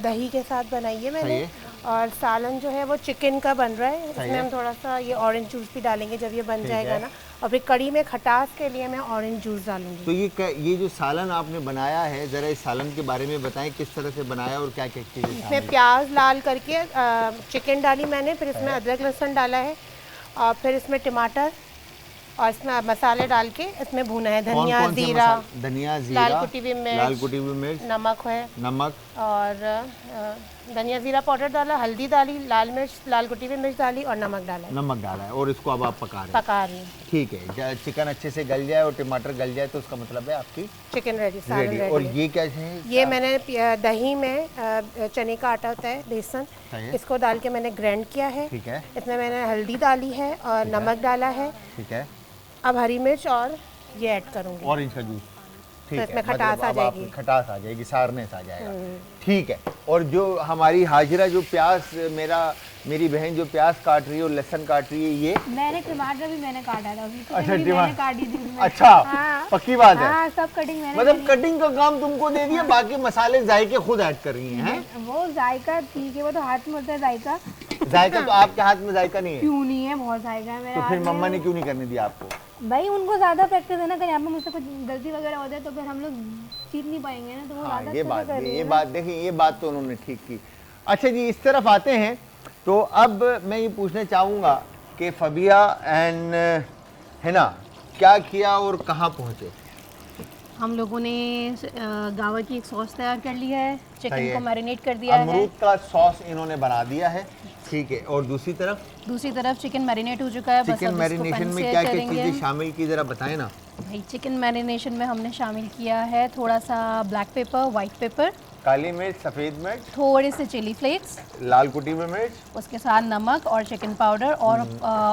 दही के साथ बनाई है सही मैंने, है। और सालन जो है वो चिकन का बन रहा है। सही इसमें है। हम थोड़ा सा ये ऑरेंज जूस भी डालेंगे जब ये बन ठीक जाएगा है। ना। और फिर कड़ी में खटास के लिए मैं ऑरेंज जूस डालूंगी। तो ये जो सालन आपने बनाया है, ज़रा इस सालन के बारे में बताएं, किस तरह से बनाया और क्या क्या चीज़ें इसमें शामिल? प्याज लाल करके चिकन डाली मैंने, फिर इसमें अदरक लहसुन डाला है, और फिर इसमें टमाटर और इसमें मसाले डाल के इसमें भुना है। कौन धनिया कौन से जीरा, मसाले? धनिया जीरा, लाल कुटी हुई मिर्च, लाल कुटी हुई मिर्च, नमक है, नमक, और धनिया जीरा पाउडर डाला, हल्दी डाली, लाल मिर्च, लाल कुटी हुई मिर्च डाली और नमक डाला है। नमक डाला है और इसको अब आप पका रहे हैं। पका रही हूँ। ठीक है, चिकन अच्छे से गल जाए और टमाटर गल जाए तो उसका मतलब है आपकी चिकन रेडी, सालन रेडी। रेडी और है। ये क्या है? ये मैंने दही में चने का आटा होता है, बेसन, सही है। इसको डाल के मैंने ग्राइंड किया है। ठीक है, इसमें मैंने हल्दी डाली है और नमक डाला है। ठीक है। अब हरी मिर्च और ये ऐड करूँगी। ऑरेंज का जूस, ठीक तो है, इसमें खटास मतलब आ अब आप जाएगी। खटास आ जाएगी, सारनेस आ जाएगा। ठीक है। और जो हमारी हाजिरा जो प्याज मेरी बहन जो प्याज काट रही है और लहसुन काट रही है, ये मैंने टमाटर भी मैंने काटा था, उसकी अच्छा, कटिंग भी टमा- मैंने काटी थी उसमें। अच्छा, हाँ। पक्की बात है। हाँ, सब कटिंग मैंने मतलब करी। कटिंग का काम तुमको दे दिया, बाकी मसाले जायके खुद ऐड कर रही हैं। वो जायका ठीक है, वो तो हाथ में होता है जायका। जायका तो आपके हाथ में जायका नहीं है, क्यों नहीं है, बहुत जायका है मेरे तो हाथ फिर में। मम्मा ने क्यों नहीं करने दिया आपको? भाई उनको ज्यादा प्रैक्टिस है ना, अगर यहाँ पे मुझसे कुछ गलती वगैरह हो जाए तो फिर हम लोग जीत नहीं पाएंगे ना, तो वो हाँ, ज्यादा ये अच्छे से बात कर रही ये है ना। बात देखिए, ये बात तो उन्होंने ठीक की। अच्छा जी, इस तरफ आते हैं। तो अब मैं ये पूछना चाहूँगा कि फबिया एंड हिना क्या किया और कहाँ पहुँचे? हम लोगों ने गावा की एक सॉस तैयार कर ली है, सही चिकन है। को मैरिनेट कर दिया है। अमरूद का सॉस इन्होंने बना दिया है, ठीक है। और दूसरी तरफ चिकन मैरिनेट हो चुका है, बस चिकन अब इसको मैरिनेशन पैन में से क्या क्या करेंगे। चीज़ें शामिल की, ज़रा बताएं ना। भाई चिकन मैरिनेशन में हमने शामिल किया है थोड़ा सा ब्लैक पेपर, वाइट पेपर, काली मिर्च, सफ़ेद मिर्च, थोड़े से चिली फ्लेक्स, लाल कुटी में मिर्च, उसके साथ नमक और चिकन पाउडर और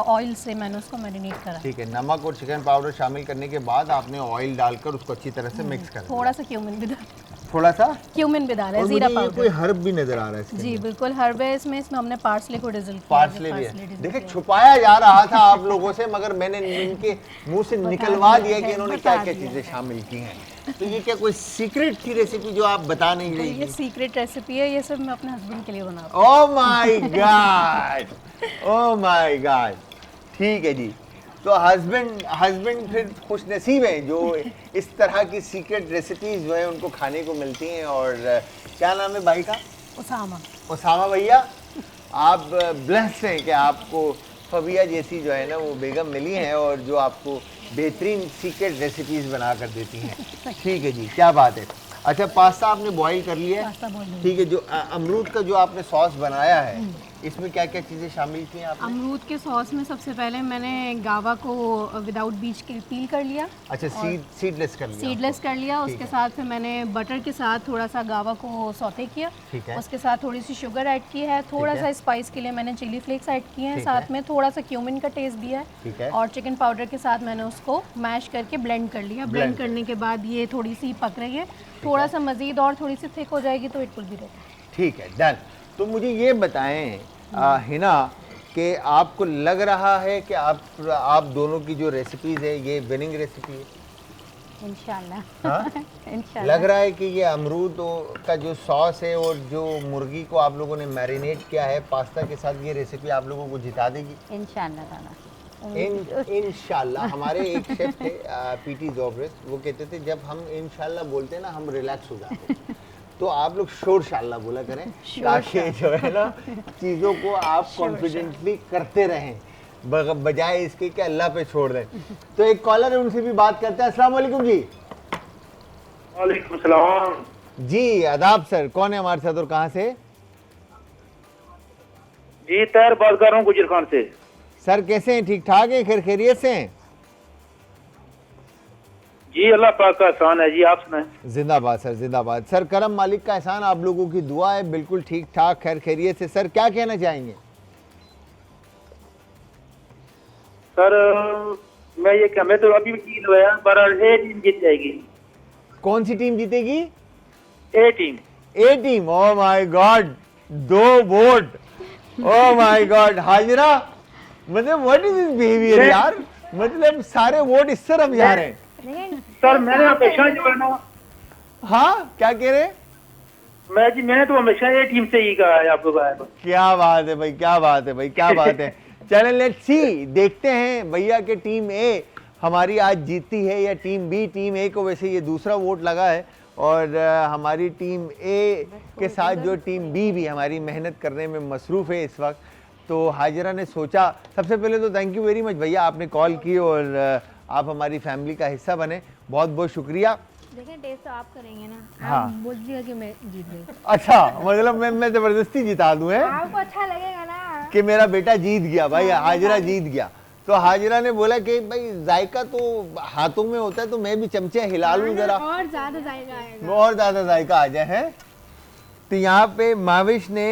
ऑयल से मैंने उसको मैरिनेट करा। ठीक है। नमक और चिकन पाउडर शामिल करने के बाद आपने ऑयल डालकर उसको अच्छी तरह से मिक्स कर दिया। थोड़ा सा क्यूमिन भी डाला, थोड़ा सा, क्यूमिन भी डाला है, और जीरा मुझे ये कोई पाउडर। हर्ब भी नजर आ रहा है इसके जी अंदर। बिल्कुल हर्ब है इसमें हमने पार्सले को डिजल किया। पार्सले भी है। देखिए, छुपाया जा रहा था आप लोगों से, मगर मैंने इनके मुंह से निकलवा दिया कि इन्होंने क्या क्या चीजें शामिल की हैं। तो ये क्या कोई सीक्रेट थी रेसिपी जो आप बता नहीं तो ये रही? सीक्रेट रेसिपी है, ये सब मैं अपने हस्बैंड के लिए बनाती हूँ। ओह my God, oh my God. ठीक है जी। तो हस्बैंड फिर खुश नसीब हैं जो इस तरह की सीक्रेट रेसिपीज जो है उनको खाने को मिलती हैं। और क्या नाम है भाई का? उसामा। उसामा भैया, आप ब्लेस्ड हैं कि आपको फबिया जैसी जो है ना वो बेगम मिली हैं और जो आपको बेहतरीन सीक्रेट रेसिपीज बना कर देती हैं। ठीक है जी, क्या बात है। अच्छा, पास्ता आपने बॉईल कर लिया है, पास्ता बॉईल हो ठीक है। जो अमरूद का जो आपने सॉस बनाया है, इसमें क्या क्या चीज़ें शामिल की हैं आपने? अमरूद के सॉस में सबसे पहले मैंने गावा को विदाउट बीज के पील कर लिया, अच्छा, सीडलेस कर लिया। सीडलेस कर लिया। उसके साथ फिर मैंने बटर के साथ थोड़ा सा गावा को सौते किया। ठीक है। उसके साथ थोड़ी सी शुगर ऐड की है, थोड़ा ठीक सा है। स्पाइस के लिए मैंने चिली फ्लेक्स ऐड किए हैं, ठीक साथ है। में थोड़ा सा क्यूमिन का टेस्ट दिया ठीक है है। और चिकन पाउडर के साथ मैंने उसको मैश करके ब्लेंड कर लिया। ब्लेंड Blend करने के बाद ये थोड़ी सी पक रही है, थोड़ा सा मज़ीद और थोड़ी सी थिक हो जाएगी तो इट विल बी रेडी। ठीक है, डन। तो मुझे ये बताएं हिना कि आपको लग रहा है कि आप दोनों की जो रेसिपीज है ये विनिंग रेसिपी है? इंशाल्लाह। हाँ? इंशाल्लाह। लग रहा है कि ये अमरूद का जो सॉस है और जो मुर्गी को आप लोगों ने मैरिनेट किया है पास्ता के साथ, ये रेसिपी आप लोगों को जिता देगी इंशाल्लाह ताला। इंशाल्लाह। हमारे एक शेफ थे पीटी जोब्रेस, वो कहते थे जब हम इंशाल्लाह बोलते हैं ना हम रिलैक्स हो जाते हैं। तो आप लोग शोर शाल्लाह बोला करें ताकि जो है ना चीज़ों को आप कॉन्फिडेंटली करते रहें, बजाय इसके कि अल्लाह पे छोड़ दें। तो एक कॉलर है, उनसे भी बात करते हैं। अस्सलाम वालेकुम जी। वालेकुम सलाम जी आदाब सर, कौन है हमारे साथ और कहाँ से? जी, तैयार बात कर रहा हूँ गुजर खान से। सर कैसे हैं, ठीक ठाक हैं, खैर खैरियत से हैं? जी, अल्लाह पाक का एहसान है जी, आप सुनाएं। जिंदाबाद सर, जिंदाबाद सर। करम मालिक का एहसान, आप लोगों की दुआ है, बिल्कुल ठीक ठाक खैर खैरियत से। सर क्या कहना चाहेंगे? सर मैं ये क्या, मैं तो अभी भी जीत गया, पर ए टीम जीत जाएगी। कौन सी टीम जीतेगी? A team. A team. Oh my god, 2 vote. Oh my god. Hajira, मतलब व्हाट इज दिस बिहेवियर यार, मतलब सारे वोट इस तरफ जा रहे हैं। सर मैंने हमेशा जो है ना, हाँ क्या कह रहे हैं? मैंने तो हमेशा ए टीम से ही कहा है आपको। क्या बात है भाई, क्या बात है भाई, क्या बात है। चलें लेट्स सी, देखते हैं भैया कि टीम ए हमारी आज जीतती है या टीम बी। टीम ए को वैसे ये दूसरा वोट लगा है और हमारी टीम ए के साथ जो टीम बी भी हमारी मेहनत करने में मसरूफ़ है इस वक्त। तो हाजिरा ने सोचा, सबसे पहले तो थैंक यू वेरी मच भैया, आपने कॉल की और आप हमारी फैमिली का हिस्सा बने, बहुत बहुत शुक्रिया। देखें टेस्ट तो आप करेंगे ना, हाँ। आप बोल दिया कि मैं जीत गई। अच्छा, मतलब मैं ज़बरदस्ती जिता दूँ है आपको अच्छा लगेगा ना कि मेरा बेटा जीत गया भाई, हाजिरा जीत गया। तो हाजिरा ने बोला कि भाई जायका तो हाथों में होता है, तो मैं भी चमचे हिला लूं जरा, और ज्यादा जाएगा आएगा। और ज़्यादा जायका आ जाए है। तो यहाँ पे माविश ने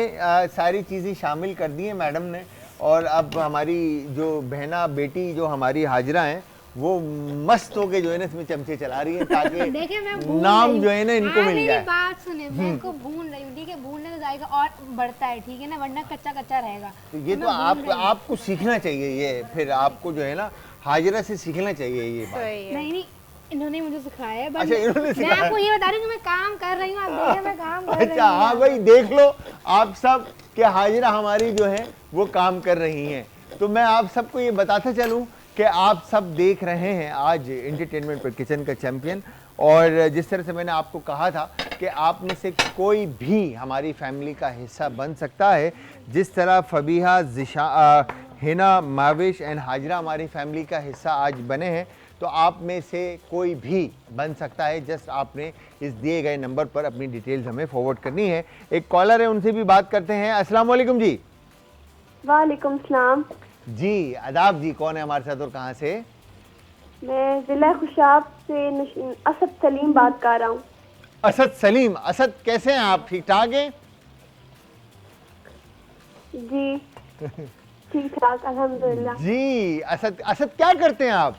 सारी चीज़ें शामिल कर दी हैं मैडम ने, और अब हमारी जो बहना बेटी जो हमारी हाजिरा हैं वो मस्त होके जो है ना इसमें चमचे चला रही है ताकि देखिए मैं भून नाम रही जो है ना हूँ। इनको हाँ, मिल मेरी जाए। बात सुने, मैं इनको भून रही हूँ, ठीक है, भूनने से जाएगा और बढ़ता है, ठीक है ना, वरना कच्चा कच्चा रहेगा। तो ये तो आपको सीखना चाहिए, ये फिर आपको जो है ना हाजिरा से सीखना चाहिए ये बात। सही है। नहीं नहीं, इन्होंने मुझे सिखाया है, अच्छा, इन्होंने मैं सिखाया। आपको ये बता रही हूँ कि मैं काम कर रही हूँ, आप देखिए मैं काम कर रही अच्छा हूँ। हाँ भाई, देख लो आप सब कि हाजिरा हमारी जो है वो काम कर रही हैं। तो मैं आप सबको ये बताता चलूं कि आप सब देख रहे हैं आज एंटरटेनमेंट पर किचन का चैंपियन, और जिस तरह से मैंने आपको कहा था कि आप में से कोई भी हमारी फैमिली का हिस्सा बन सकता है, जिस तरह फबीहा, हिना, माविश एंड हाजिरा हमारी फैमिली का हिस्सा आज बने हैं, तो आप में से कोई भी बन सकता है। जस्ट आपने इस दिए गए नंबर पर अपनी डिटेल्स हमें फॉरवर्ड करनी है। एक कॉलर है, उनसे भी बात करते हैं। अस्सलाम वालेकुम जी। वालेकुम सलाम। जी आदाब जी, कौन है हमारे साथ और कहाँ से? मैं जिला खुशाब से असद सलीम बात कर रहा हूँ। असद सलीम। असद कैसे हैं आप, ठीक ठाक हैं? जी ठीक ठाक अल्हम्दुलिल्लाह। जी असद क्या करते हैं आप?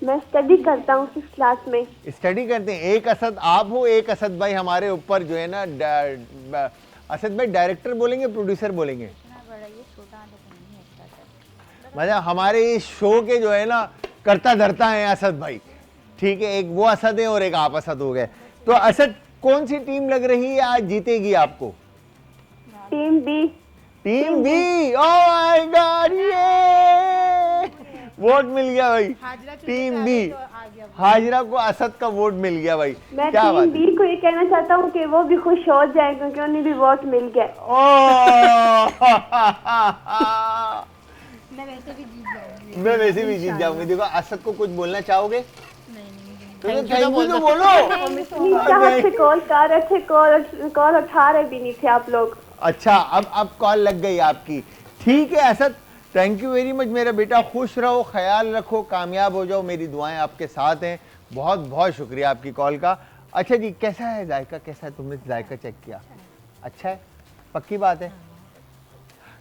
मैं स्टडी करता हूँ 6th क्लास में। स्टडी करते हैं। एक असद आप हो, एक असद भाई हमारे ऊपर जो है ना असद भाई डायरेक्टर बोलेंगे, प्रोड्यूसर बोलेंगे? मतलब हमारे इस शो के जो है ना करता धरता है असद भाई, ठीक है। एक वो असद है और एक आप असद हो गए। तो असद, कौन सी टीम लग रही है आज जीतेगी आपको? Team B. Team B. Oh my god, ये वोट मिल गया भाई, टीम बी। हाजिरा को असद का वोट मिल गया भाई, मैं क्या बात टीम है। बी को ये कहना चाहता हूँ कि वो भी खुश हो जाए क्योंकि उन्हें भी वोट मिल गया। मैं वैसे भी जीत जाऊंगी। मैं वैसे भी जीत जाऊंगी। देखो असद को कुछ बोलना चाहोगे? तो थैंक यू तो बोलो। चाहत से कॉल कर रहे थे, कॉल उठा रहे भी नहीं थे आप लोग। अच्छा, अब कॉल लग गई आपकी, ठीक है Asad, thank you very much मेरा बेटा। खुश रहो, ख्याल रखो, कामयाब हो जाओ, मेरी दुआएं आपके साथ हैं। बहुत बहुत शुक्रिया आपकी कॉल का। अच्छा जी, कैसा है जायका, कैसा है? तुमने जायका चेक किया? अच्छा है, पक्की बात है।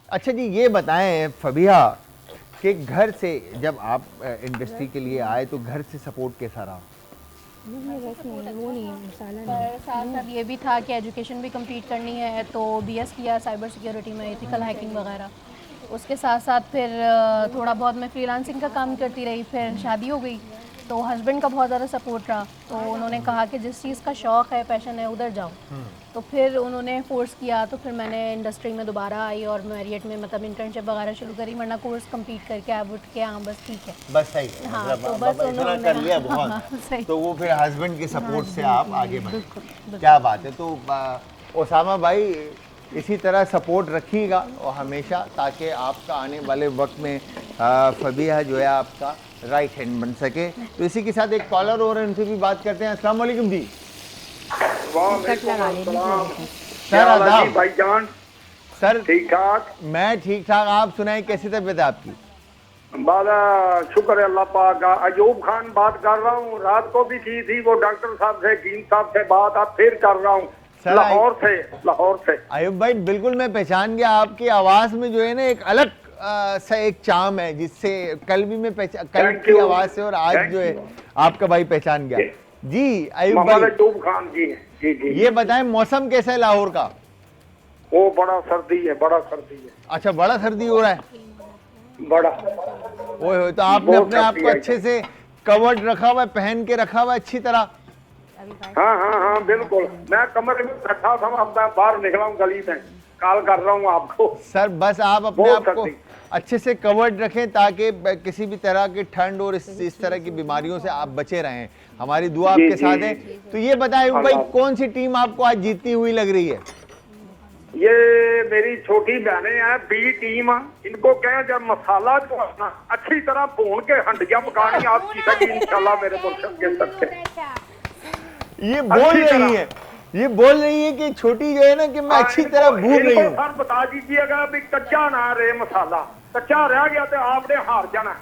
अच्छा जी, ये बताएं फबीहा कि घर से जब आप इंडस्ट्री के लिए आए तो घर से सपोर्ट कैसा रहा? वो नहीं है मसाला पर साथ साथ ये भी था कि एजुकेशन भी कंप्लीट करनी है, तो बीएस किया साइबर सिक्योरिटी में, एथिकल हैकिंग वगैरह। उसके साथ साथ फिर थोड़ा बहुत मैं फ्रीलांसिंग का काम करती रही। फिर शादी हो गई तो हस्बैंड का बहुत ज़्यादा सपोर्ट रहा, तो उन्होंने कहा कि जिस चीज़ का शौक़ है, पैशन है, उधर जाओ। तो फिर उन्होंने फोर्स किया, तो फिर मैंने इंडस्ट्री में दोबारा आई और मैरियट में मतलब इंटर्नशिप वगैरह शुरू करी, वरना कोर्स कंप्लीट करके अब उठ के हाँ बस ठीक है। बस सही है, हाँ, मतलब तो अब बस इतना उन्होंने- कर लिया हाँ, बहुत, सही। तो वो फिर हस्बैंड के सपोर्ट से आप आगे बढ़े। बिल्कुल। क्या बात है। तो ओसामा भाई इसी तरह सपोर्ट रखिएगा और हमेशा, ताकि आपका आने वाले वक्त में फबीहा जो है आपका राइट हैंड बन सके। तो इसी के साथ एक कॉलर और उनसे भी बात करते हैं। अस्सलाम वालेकुम जी। सर आदाब। भाईजान, सर ठीक ठाक? मैं ठीक ठाक, आप सुनाएं कैसी तबीयत है आपकी? बड़ा शुक्र है अल्लाह पाक का। अयूब खान बात कर रहा हूँ, रात को भी की थी वो डॉक्टर साहब से, कीम साहब से बात, अब फिर कर रहा हूँ सर, लाहौर से। आयुब भाई बिल्कुल मैं पहचान गया, आपकी आवाज में जो है ना एक अलग सा एक चाम है, जिससे कल भी मैं कल Thank की you. आवाज से और आज Thank जो है you. आपका भाई पहचान गया। जी आयुब मोहम्मद भाई, अयूब खान जी। जी जी। ये बताएं मौसम कैसा है लाहौर का? वो बड़ा सर्दी है, बड़ा सर्दी है, अच्छा, बड़ा सर्दी हो रहा है? बड़ा। ओए तो आपने बहुत अपने आप सर्दी को है। अच्छे से कवर्ड रखा हुआ है, पहन के रखा हुआ है अच्छी तरह? हाँ हाँ हाँ बिल्कुल। मैं कमरे में बैठा था, अब मैं बाहर निकला हूँ गली में, कॉल कर रहा हूँ आपको। सर बस आप अपने बहुत आप को सर्दी। अच्छे से कवर्ड रखें ताकि किसी भी तरह की ठंड और इस तरह की बीमारियों से आप बचे रहें। हमारी दुआ जी, आपके जी, साथ जी, है। जी। तो ये बताएं भाई, अल्लाह। कौन सी टीम आपको आज जीतती हुई लग रही है? ये मेरी छोटी बहनें हैं, बी टीम। इनको कहें जब मसाला जो है ना अच्छी तरह भून के हंडिया पकानी, आप जीतेगी इंशाल्लाह मेरे को के सकते। ये बोल अच्छी रही तरह। है, ये बोल रही है कि छोटी जो है ना कि मैं अच्छी तरह भून रही हूँ। सर बता दीजिएगा भी कच्चा ना रहे मसाला, कच्चा रह गया तो आपने हार जाना।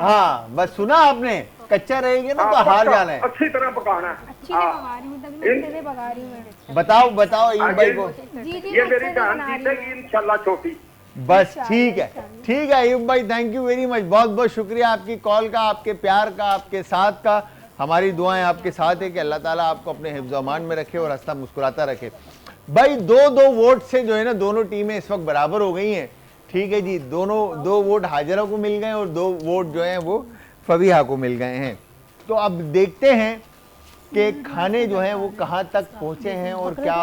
हाँ बस सुना आपने, कच्चा रहेगा ना तो हार जाना है। अच्छी तरह पकाना है। अच्छी से पका रही हूँ, तभी अच्छे से पका रही हूँ मैं। बताओ बताओ इन भाई को। जी जी, ये अच्छे मेरी से बहन बना रही हूँ। जीतेगी इंशाल्लाह छोटी। बस ठीक है अयूब भाई, थैंक यू वेरी मच, बहुत बहुत शुक्रिया आपकी कॉल का, आपके प्यार का, आपके साथ का। हमारी दुआएं आपके साथ है कि अल्लाह ताला आपको अपने हिफ्ज़ अमान में रखे और हंसता मुस्कुराता रखे। भाई 2-2 वोट से जो है ना दोनों टीमें इस वक्त बराबर हो गई हैं। ठीक है जी, दोनों 2 वोट हाजिरा को मिल गए और 2 वोट जो हैं वो फबीहा को मिल गए हैं। तो अब देखते हैं कि खाने जो हैं वो कहाँ तक पहुँचे हैं और क्या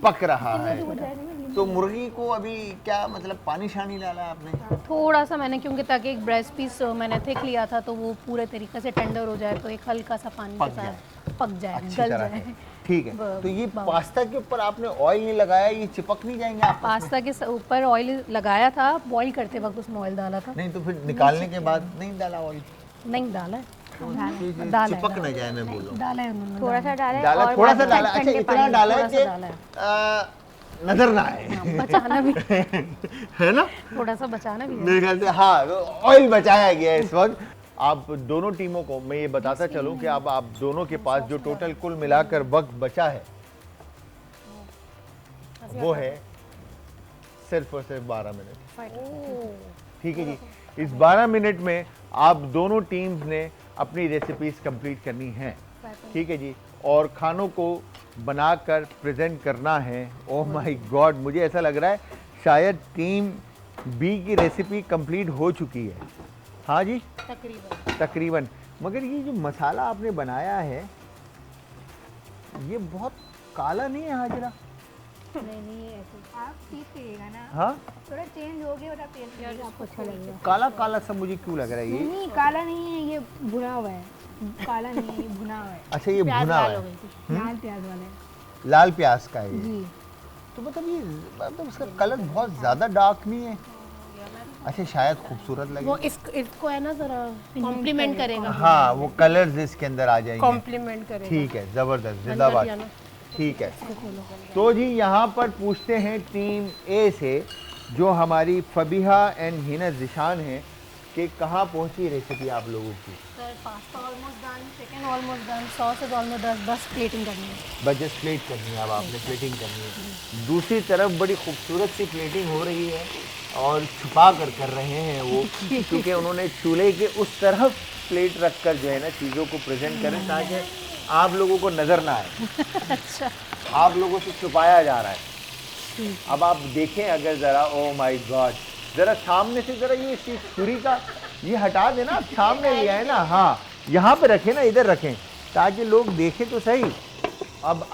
पक रहा है। तो मुर्गी को अभी क्या मतलब पानी शानी डाला आपने? थोड़ा सा मैंने, क्योंकि ताकि एक ब्रेस्ट पीस मैंने थिक लिया था तो वो पूरे तरीके से टेंडर हो जाए, तो एक हल्का सा पानी के साथ पक जाए, अच्छी गल तरह जाए। से। ठीक है, तो ये पास्ता के ऊपर आपने ऑयल नहीं लगाया, ये चिपक नहीं जाएंगे आप? पास्ता के ऊपर ऑयल लगाया था, बॉईल करते वक्त उसमें ऑयल डाला था। नहीं तो फिर निकालने के बाद नहीं डाला ऑयल? नहीं डाला है, चिपक न जाए, मैं बोल रहा हूँ। डाला है उन्होंने, थोड़ा सा डाला है डाला, और थोड़ा सा बाद में डाला। अच्छा, ठंडे इतना पानी- डाला है थोड़ा सा डाला कि नजर ना आए, बचाना भी है ना? थोड़ा सा बचाना भी है। मेरे ख्याल से हाँ, ऑयल बचाया गया है इस वक्त। आप दोनों टीमों को मैं ये बताता चलूं कि अब आप दोनों के पास जो टोटल कुल मिलाकर वक्त बचा है वो है सिर्फ और सिर्फ 12 मिनट। ठीक है जी, इस 12 मिनट में आप दोनों टीम्स ने अपनी रेसिपीज कंप्लीट करनी है। ठीक है जी, और खानों को बनाकर प्रेजेंट करना है। ओह माय गॉड, मुझे ऐसा लग रहा है शायद टीम बी की रेसिपी कंप्लीट हो चुकी है। हाँ जी, तकरीबन। मगर ये जो मसाला आपने बनाया है ये बहुत काला नहीं है हाजिरा? नहीं ऐसे आप ठीक करिएगा ना, हाँ, थोड़ा चेंज हो गया और आप टेस्ट आपको अच्छा लगेगा। काला काला सा मुझे क्यों लग रहा है ये? नहीं काला नहीं है, ये भुना हुआ है, काला नहीं है, ये भुना हुआ है, अच्छा, ये भुना हुआ है, लाल प्याज वाला है लाल प्याज का है ये। जी। तो मतलब ये मतलब इसका कलर बहुत ज्यादा डार्क नहीं है? अच्छा, शायद खूबसूरत लगे। वो इसको है ना जरा कॉम्प्लीमेंट करेगा, हाँ, वो कलर्स इसके अंदर आ जाएंगे। कॉम्प्लीमेंट करेगा। ठीक है, जबरदस्त, अंदर जिंदाबाद। दिया ना। ठीक है, तो जी यहाँ पर पूछते हैं टीम ए से, जो हमारी फबीहा एंड हिना जिशान है, कि कहाँ पहुँची रेसिपी आप लोगों की? Sir pasta almost done, chicken almost done, sauce is almost done, बस प्लेटिंग करनी है। बस जस्ट प्लेट करनी है, अब आपने प्लेटिंग करनी है। दूसरी तरफ बड़ी खूबसूरत सी प्लेटिंग हो रही है और छुपा कर रहे हैं वो, क्योंकि उन्होंने चूल्हे के उस तरफ प्लेट रख कर जो है ना चीज़ों को प्रेजेंट करें ताकि आप लोगों को नज़र ना आए। अच्छा, आप लोगों से छुपाया जा रहा है। अब आप देखें अगर ज़रा, ओ माय गॉड, ज़रा सामने से ज़रा ये इस छुरी का ये हटा देना, आप सामने लिया है ना, हाँ यहाँ पे रखें ना, इधर रखें ताकि लोग देखें तो सही। अब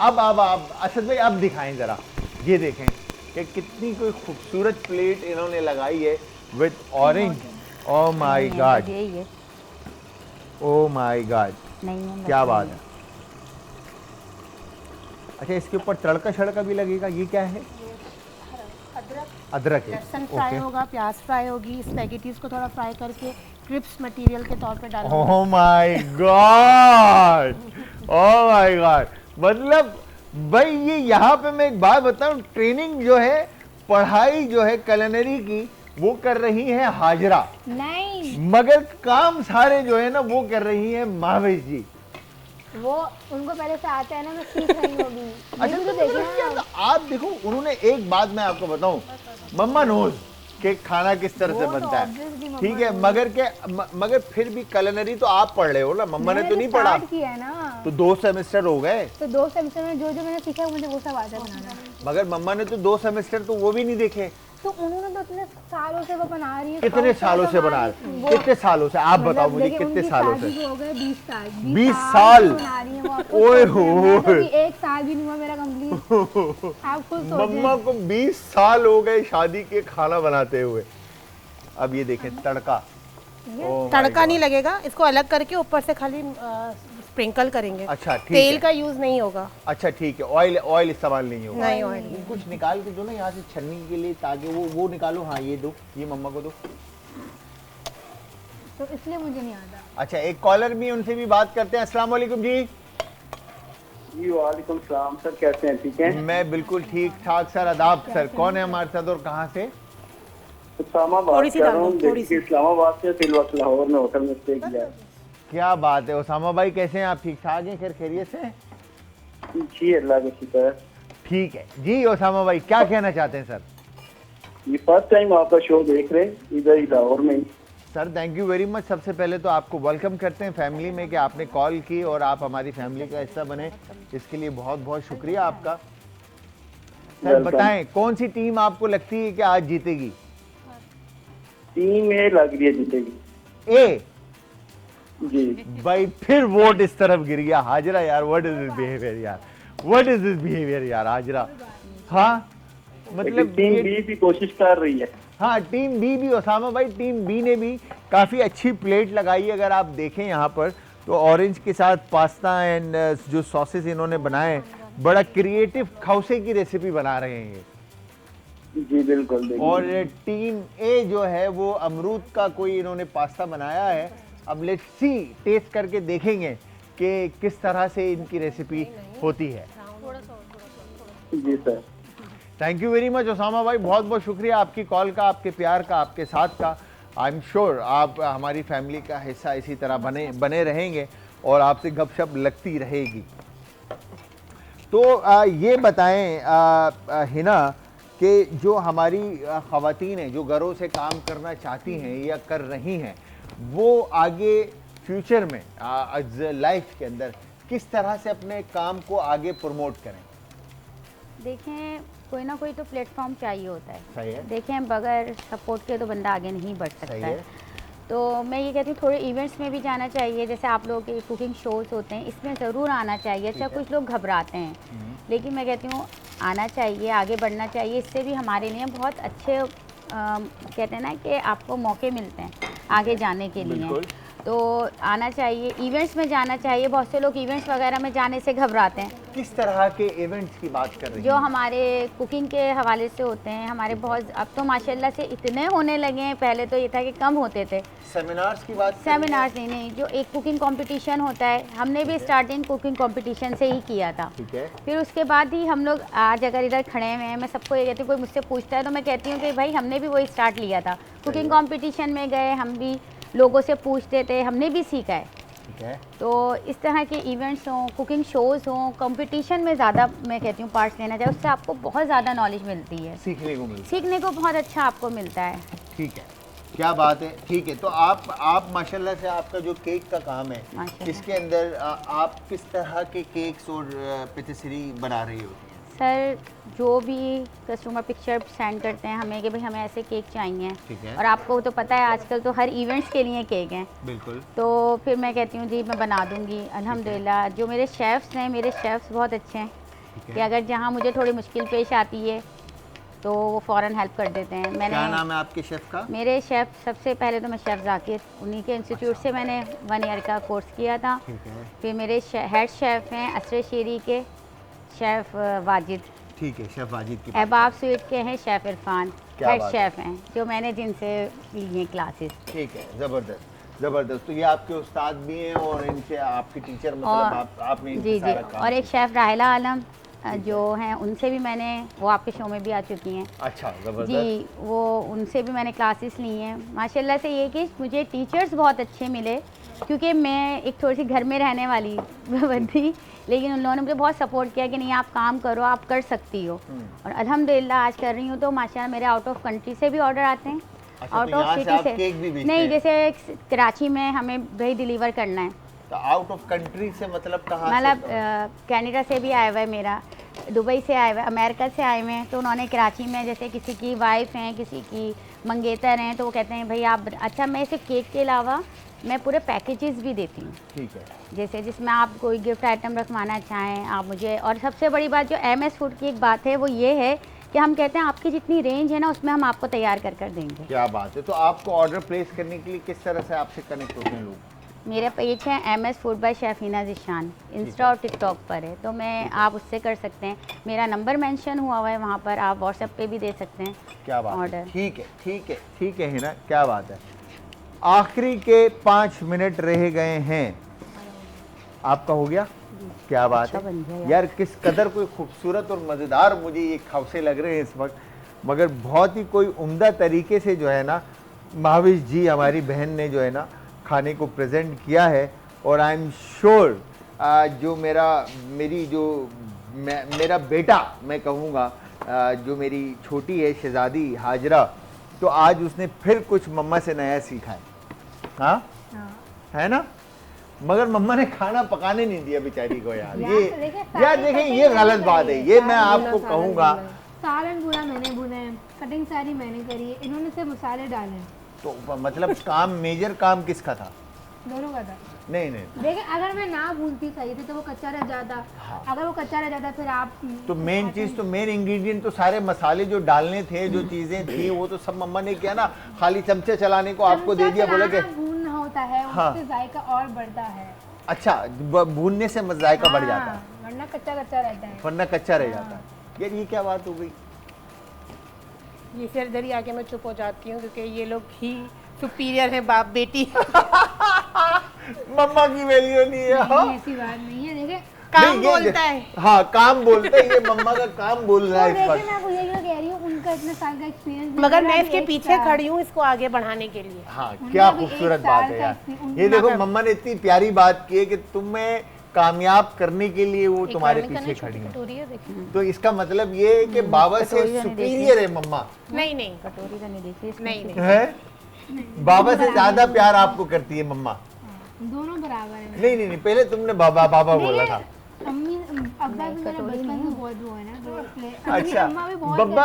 असद भाई अब दिखाएं ज़रा, ये देखें कि कितनी कोई खूबसूरत प्लेट इन्होंने लगाई है with orange. Oh my God, यही है, ओ माय गॉड, नहीं है, क्या बस बात यही है। अच्छा, इसके ऊपर तड़का शड़का भी लगेगा, ये क्या है? अदरक है। लहसुन फ्राई होगा, प्याज फ्राई होगी, स्पैगेटीज को थोड़ा फ्राई करके क्रिप्स मटेरियल के तौर पे डालूंगा। ओह my God, oh my God, मतलब भाई ये यहाँ पे मैं एक बात बताऊं, ट्रेनिंग जो है, पढ़ाई जो है कुलिनरी की वो कर रही है हाजरा, नहीं, मगर काम सारे जो है ना वो कर रही है महावेश जी। वो उनको पहले से आता है ना, मैं सीख रही हूँ अभी। अच्छा, तो तो देखिए मतलब क्या था? आप देखो, उन्होंने एक बात मैं आपको बताऊं, मम्मा नोज कि खाना किस तरह से वो तो बनता है, obviously मम्मा ठीक है, knows। मगर फिर भी कुलिनरी तो आप पढ़ रहे हो ना, मम्मा ने तो नहीं पढ़ा। स्टार्ट किया है ना, तो 2 सेमेस्टर हो गए, तो 2 सेमेस्टर में जो जो मैंने सीखा मुझे वो सब आता है बनाना। मगर मम्मा ने तो 2 सेमेस्टर तो वो भी नहीं देखे। तो उन्होंने तो इतने सालों से वो बना रही है। कितने सालों से बना रहे? कितने सालों से आप बताओ मुझे, कितने सालों से? हो गए 20 साल। 20 साल बना रही है वो, आप खुद ओए सोचिए, मैं तो होए। अभी 1 साल भी नहीं हुआ मेरा कंप्लीट। आप खुद मम्मा सोचिए। को 20 साल हो गए शादी के खाना बनाते हुए। अब ये देखें तड़का, Oh my तड़का नहीं God। लगेगा, इसको अलग करके ऊपर से खाली स्प्रिंकल करेंगे। अच्छा, ठीक तेल है। का यूज नहीं होगा। अच्छा ठीक है, ऑयल इस्तेमाल नहीं होगा। नहीं, ऑयल नहीं। कुछ निकाल के दो ना यहाँ से छन्नी के लिए, ताकि वो निकालो। हाँ, ये दो, ये मम्मा को दो। तो इसलिए मुझे नहीं आता। अच्छा, एक कॉलर भी, उनसे भी बात करते हैं। अस्सलाम वालेकुम जी। जी वालेकुम सलाम सर, कैसे हैं? ठीक है, मैं बिल्कुल ठीक ठाक सर, आदाब सर। कौन है हमारे साथ और कहाँ से? इस्लामाबाद थोड़ी सी कर डाल रहा दो, हूँ, थोड़ी देखिए इस्लामाबाद से फिलवक्त लाहौर में होटल में स्टे किया है। क्या बात है, उसामा भाई कैसे हैं आप? ठीक ठाक हैं, खैर खैरियत से? जी अल्लाह का शुक्र है। ठीक है जी। उसामा भाई क्या कहना चाहते हैं सर? ये फर्स्ट टाइम आपका शो देख रहे हैं इधर ही लाहौर में। Sir thank you very much. सबसे पहले तो आपको वेलकम करते हैं फैमिली में कि आपने कॉल की और आप हमारी फैमिली का हिस्सा बने, इसके लिए बहुत बहुत शुक्रिया आपका। Sir Welcome. बताएं कौन सी टीम आपको लगती है कि आज जीतेगी? टीम ए लग रही है जीतेगी। ए जी भाई फिर वोट इस तरफ गिर गया। हाजरा यार व्हाट इज दिस बिहेवियर यार, व्हाट इज दिस बिहेवियर यार हाजरा। हाँ मतलब टीम ये- बी भी कोशिश कर रही है। हाँ टीम बी भी ओसामा भाई, टीम बी ने भी काफ़ी अच्छी प्लेट लगाई है। अगर आप देखें यहाँ पर तो ऑरेंज के साथ पास्ता एंड जो सॉसेस इन्होंने बनाए, बड़ा क्रिएटिव खौसे की रेसिपी बना रहे हैं ये। जी बिल्कुल देखिए। और टीम ए जो है वो अमरूद का कोई इन्होंने पास्ता बनाया है। अब लेट्स सी, टेस्ट करके देखेंगे कि किस तरह से इनकी रेसिपी होती है। जी sir thank you very much Osama भाई, बहुत बहुत शुक्रिया आपकी कॉल का, आपके प्यार का, आपके साथ का। आई एम श्योर आप हमारी फैमिली का हिस्सा इसी तरह बने रहेंगे और आपसे गपशप लगती रहेगी। तो ये बताएं हिना कि जो हमारी ख़वातीन हैं जो घरों से काम करना चाहती हैं या कर रही हैं, वो आगे फ्यूचर में लाइफ के अंदर किस तरह से अपने काम को आगे प्रमोट करें? देखें कोई ना कोई तो प्लेटफॉर्म चाहिए होता है। सही है। देखें बगैर सपोर्ट के तो बंदा आगे नहीं बढ़ सही सकता है। है। तो मैं ये कहती हूँ थोड़े इवेंट्स में भी जाना चाहिए, जैसे आप लोगों के कुकिंग शोज़ होते हैं, इसमें ज़रूर आना चाहिए। अच्छा कुछ लोग घबराते हैं, लेकिन मैं कहती हूँ आना चाहिए, आगे बढ़ना चाहिए। इससे भी हमारे लिए बहुत अच्छे कहते हैं ना कि आपको मौके मिलते हैं आगे जाने के लिए। तो आना चाहिए, इवेंट्स में जाना चाहिए। बहुत से लोग इवेंट्स वगैरह में जाने से घबराते हैं। किस तरह के इवेंट्स की बात कर रही जो हैं? हमारे कुकिंग के हवाले से होते हैं, हमारे बहुत अब तो माशाल्लाह से इतने होने लगे हैं। पहले तो ये था कि कम होते थे। सेमिनार्स की बात कर रही हैं? सेमिनार्स नहीं, जो एक कुकिंग कंपटीशन होता है, हमने भी स्टार्टिंग कुकिंग कंपटीशन से ही किया था। ठीक है। फिर उसके बाद ही हम लोग आज अगर इधर खड़े हुए हैं, मैं सबको ये कहती हूँ, कोई मुझसे पूछता है तो मैं कहती हूँ कि भाई हमने भी वही स्टार्ट लिया था। कुकिंग कंपटीशन में गए, हम भी लोगों से पूछते थे, हमने भी सीखा है। ठीक है। तो इस तरह के इवेंट्स हों, कुकिंग शोज़ हों, कंपटीशन में ज़्यादा मैं कहती हूँ पार्ट्स लेना चाहिए। उससे आपको बहुत ज़्यादा नॉलेज मिलती है, सीखने को मिलता सीखने को बहुत अच्छा आपको मिलता है। है। ठीक है, क्या बात है। ठीक है, तो आप माशाल्लाह से आपका जो केक का काम है, माशाल्लाह। इसके अंदर आप किस तरह के केक्स और पेटिसरी बना रही होती हैं? सर जो भी कस्टमर पिक्चर सेंड करते हैं हमें कि भाई हमें ऐसे केक चाहिए, ठीक है। और आपको तो पता है आजकल तो हर इवेंट्स के लिए केक हैं, बिल्कुल। तो फिर मैं कहती हूँ जी मैं बना दूँगी अल्हम्दुलिल्लाह। जो मेरे शेफ़्स हैं, मेरे शेफ़्स बहुत अच्छे हैं कि अगर जहाँ मुझे थोड़ी मुश्किल पेश आती है तो वो फ़ौरन हेल्प कर देते हैं। क्या नाम है आपके शेफ़ का? मेरे शेफ़ सबसे पहले तो मैं शेफ़ जाकिर, उन्हीं के इंस्टीट्यूट से मैंने 1 ईयर का कोर्स किया था। ठीक है। फिर मेरे हेड शेफ़ हैं असरे शेरी के शेफ़ वाजिद, ठीक है, शेफ़ वाजिद की। अहबाब स्वीट के हैं शेफ़ इरफान, क्या हेड बात है। शेफ़ हैं जो मैंने जिनसे ली हैं क्लासेस। ठीक है, ज़बरदस्त ज़बरदस्त। तो ये आपके उस्ताद भी हैं और इनसे आपकी टीचर, मतलब और आपने इनसे जी सारा काम और एक शेफ़ राहिला आलम जो हैं, उनसे भी मैंने, वो आपके शो में भी आ चुकी हैं अच्छा, ज़बरदस्त। जी, वो उनसे भी मैंने क्लासेस ली हैं। माशाल्लाह से ये कि मुझे टीचर्स बहुत अच्छे मिले, क्योंकि मैं एक थोड़ी सी घर में रहने वाली बंदी, लेकिन उन लोगों ने मुझे बहुत सपोर्ट किया कि नहीं आप काम करो, आप कर सकती हो। और अल्हम्दुलिल्लाह आज कर रही हूँ। तो माशाल्लाह मेरे आउट ऑफ कंट्री से भी ऑर्डर आते हैं, अच्छा, आउट तो ऑफ यहाँ से सिटी आप से केक भी बेचते नहीं, हैं? जैसे कराची में हमें भाई डिलीवर करना है, तो आउट ऑफ कंट्री से मतलब कहाँ से? मतलब कनाडा से भी आया हुआ है मेरा, दुबई से आए हुए, अमेरिका से आए हुए हैं। तो उन्होंने कराची में जैसे किसी की वाइफ हैं, किसी की मंगेतर हैं, तो वो कहते हैं भाई आप, अच्छा मैं सिर्फ केक के अलावा मैं पूरे पैकेजेस भी देती हूँ, ठीक है। जैसे जिसमें आप कोई गिफ्ट आइटम रखवाना चाहें आप मुझे। और सबसे बड़ी बात जो MS फूड की एक बात है वो ये है कि हम कहते हैं आपकी जितनी रेंज है ना उसमें हम आपको तैयार कर देंगे। क्या बात है। तो आपको ऑर्डर प्लेस करने के लिए किस तरह से आपसे कनेक्ट होते हैं लोग? मेरा पेज है MS food by chef Hina Zeeshan, Insta और टिकटॉक पर है, तो मैं आप उससे कर सकते हैं। मेरा नंबर मेंशन हुआ हुआ है वहाँ पर, आप व्हाट्सएप पे भी दे सकते हैं। क्या बात है। ऑर्डर ठीक है, ठीक है, ठीक है हिना, क्या बात है। आखिरी के 5 मिनट रह गए हैं, आपका हो गया? क्या बात अच्छा बन गया है यार। यार, किस कदर कोई खूबसूरत और मज़ेदार मुझे ये खवसे लग रहे हैं इस वक्त, मगर बहुत ही कोई उम्दा तरीके से जो है ना महाविश जी हमारी बहन ने जो है ना खाने को प्रेजेंट किया है। और आई एम श्योर जो मेरा बेटा मैं कहूँगा जो मेरी छोटी है शहजादी हाजरा, तो आज उसने फिर कुछ मम्मा से नया सीखा है। हाँ है ना, मगर मम्मा ने खाना पकाने नहीं दिया बेचारी को यार। ये यार देखें, ये गलत बात है, ये मैं आपको कहूँगा। सालन पूरा मैंने बुना है, कटिंग सारी मैंने करी है, इन्होंने सिर्फ मसाले डाले हैं। तो मतलब काम, मेजर काम किसका था? दोनों का था। नहीं नहीं, देखिए अगर मैं ना भूनती सही थी तो वो कच्चा रह जाता। हाँ। अगर वो कच्चा रह जाता फिर आप तो मेन चीज, तो मेन इंग्रेडिएंट तो सारे मसाले जो डालने थे, जो चीजें थी, वो तो सब मम्मा ने किया ना। खाली चमचे चलाने को आपको दे दिया, बोला कि भूनना होता है, हाँ। उससे जायका और बढ़ता है। अच्छा, भूनने से जायका बढ़ जाता है, हाँ, वरना कच्चा कच्चा रहता है। वरना कच्चा रह जाता है। यार ये क्या बात हो गई? ये फिर इधर ही आके मैं चुप हो जाती हूँ, क्योंकि ये लोग ही सुपीरियर है, बाप बेटी। मम्मा की वैल्यू नहीं है। हाँ? नहीं, ऐसी बात नहीं है। देखिए काम नहीं, ये बोलता है। हाँ काम बोलता है, ये मम्मा का काम बोल रहा है इस देखिए वक्त। मैं आपको यही तो कह रही हूँ, उनका इतना साल का एक्सपीरियंस। मगर मैं इसके पीछे खड़ी हूँ इसको आगे बढ़ाने के लिए। हाँ क्या भी खूबसूरत एक बात साल है का यार। experience- ये देखो मम्मा ने इतनी प्यारी बात की है कि तुम्हें कामयाब करने के लिए वो तुम्हारे पीछे खड़ी है। कटोरी है देखिए। तो इसका मतलब ये है कि बाबा से सुपीरियर है मम्मा। नहीं नहीं कटोरी तो नहीं देखी इसमें। नहीं नहीं, है बाबा से ज्यादा प्यार आपको करती है मम्मा। दोनों बराबर है। नहीं नहीं नहीं, पहले तुमने बाबा बाबा बोला था। अम्मी अब्बा भी मेरा बचपन से बहुत वो है ना, तो इसलिए अच्छा, अम्मा भी बहुत बब्बा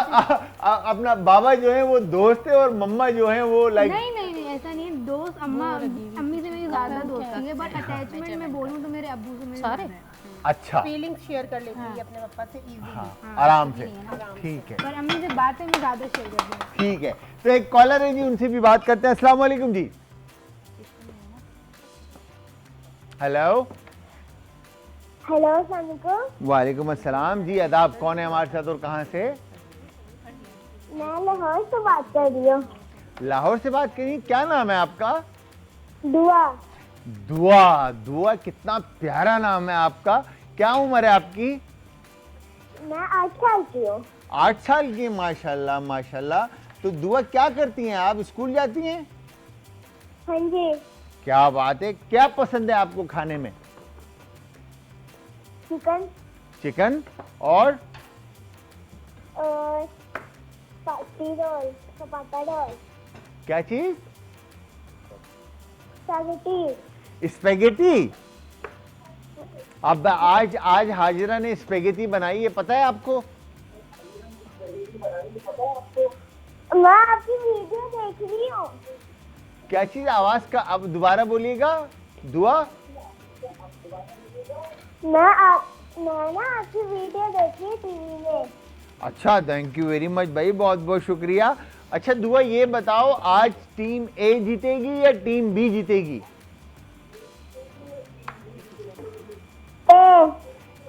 अपना बाबा जो है वो दोस्त है और मम्मा जो है वो लाइक। नहीं नहीं नहीं, ऐसा नहीं है। दोस्त अम्मा अम्मी से मेरी ज्यादा दोस्ती है, बट अटैचमेंट में बोलूँ तो मेरे अब्बू से मेरे सारे? ज्यादा है। अच्छा फीलिंग्स शेयर कर लेती है अपने पापा से इजीली। हाँ, आराम से। ठीक है, पर अम्मी से बातें मैं ज्यादा शेयर करती हूँ। ठीक है। तो एक कॉलर है जी, उनसे भी बात करते हैं। अस्सलाम वालेकुम जी। हेलो। हेलो अस्सलाम वालेकुम। वालेकुम अस्सलाम जी, आदाब। कौन है हमारे साथ और कहाँ से? मैं लाहौर से बात कर रही हूँ। लाहौर से बात करी। क्या नाम है आपका? दुआ। दुआ। दुआ, कितना प्यारा नाम है आपका। क्या उम्र है आपकी? मैं 8 साल की हूँ। 8 साल की। माशाल्लाह माशाल्लाह। तो दुआ क्या करती हैं आप? स्कूल जाती हैं? हाँ जी। क्या बात है। क्या पसंद है आपको खाने में? चिकन चिकन और पार्टी रोल, चपाता रोल, क्या चीज? स्पैगेटी। स्पेगेटी। अब आज हाजिरा ने स्पेगेटी बनाई है, पता है आपको? मैं आपकी वीडियो देख रही हूँ। क्या चीज? आवाज का अब दोबारा बोलिएगा। दुआ। मैं ना आपकी वीडियो देखी टीवी में। अच्छा, थैंक यू वेरी मच भाई, बहुत बहुत शुक्रिया। अच्छा दुआ, ये बताओ आज टीम ए जीतेगी या टीम बी जीतेगी?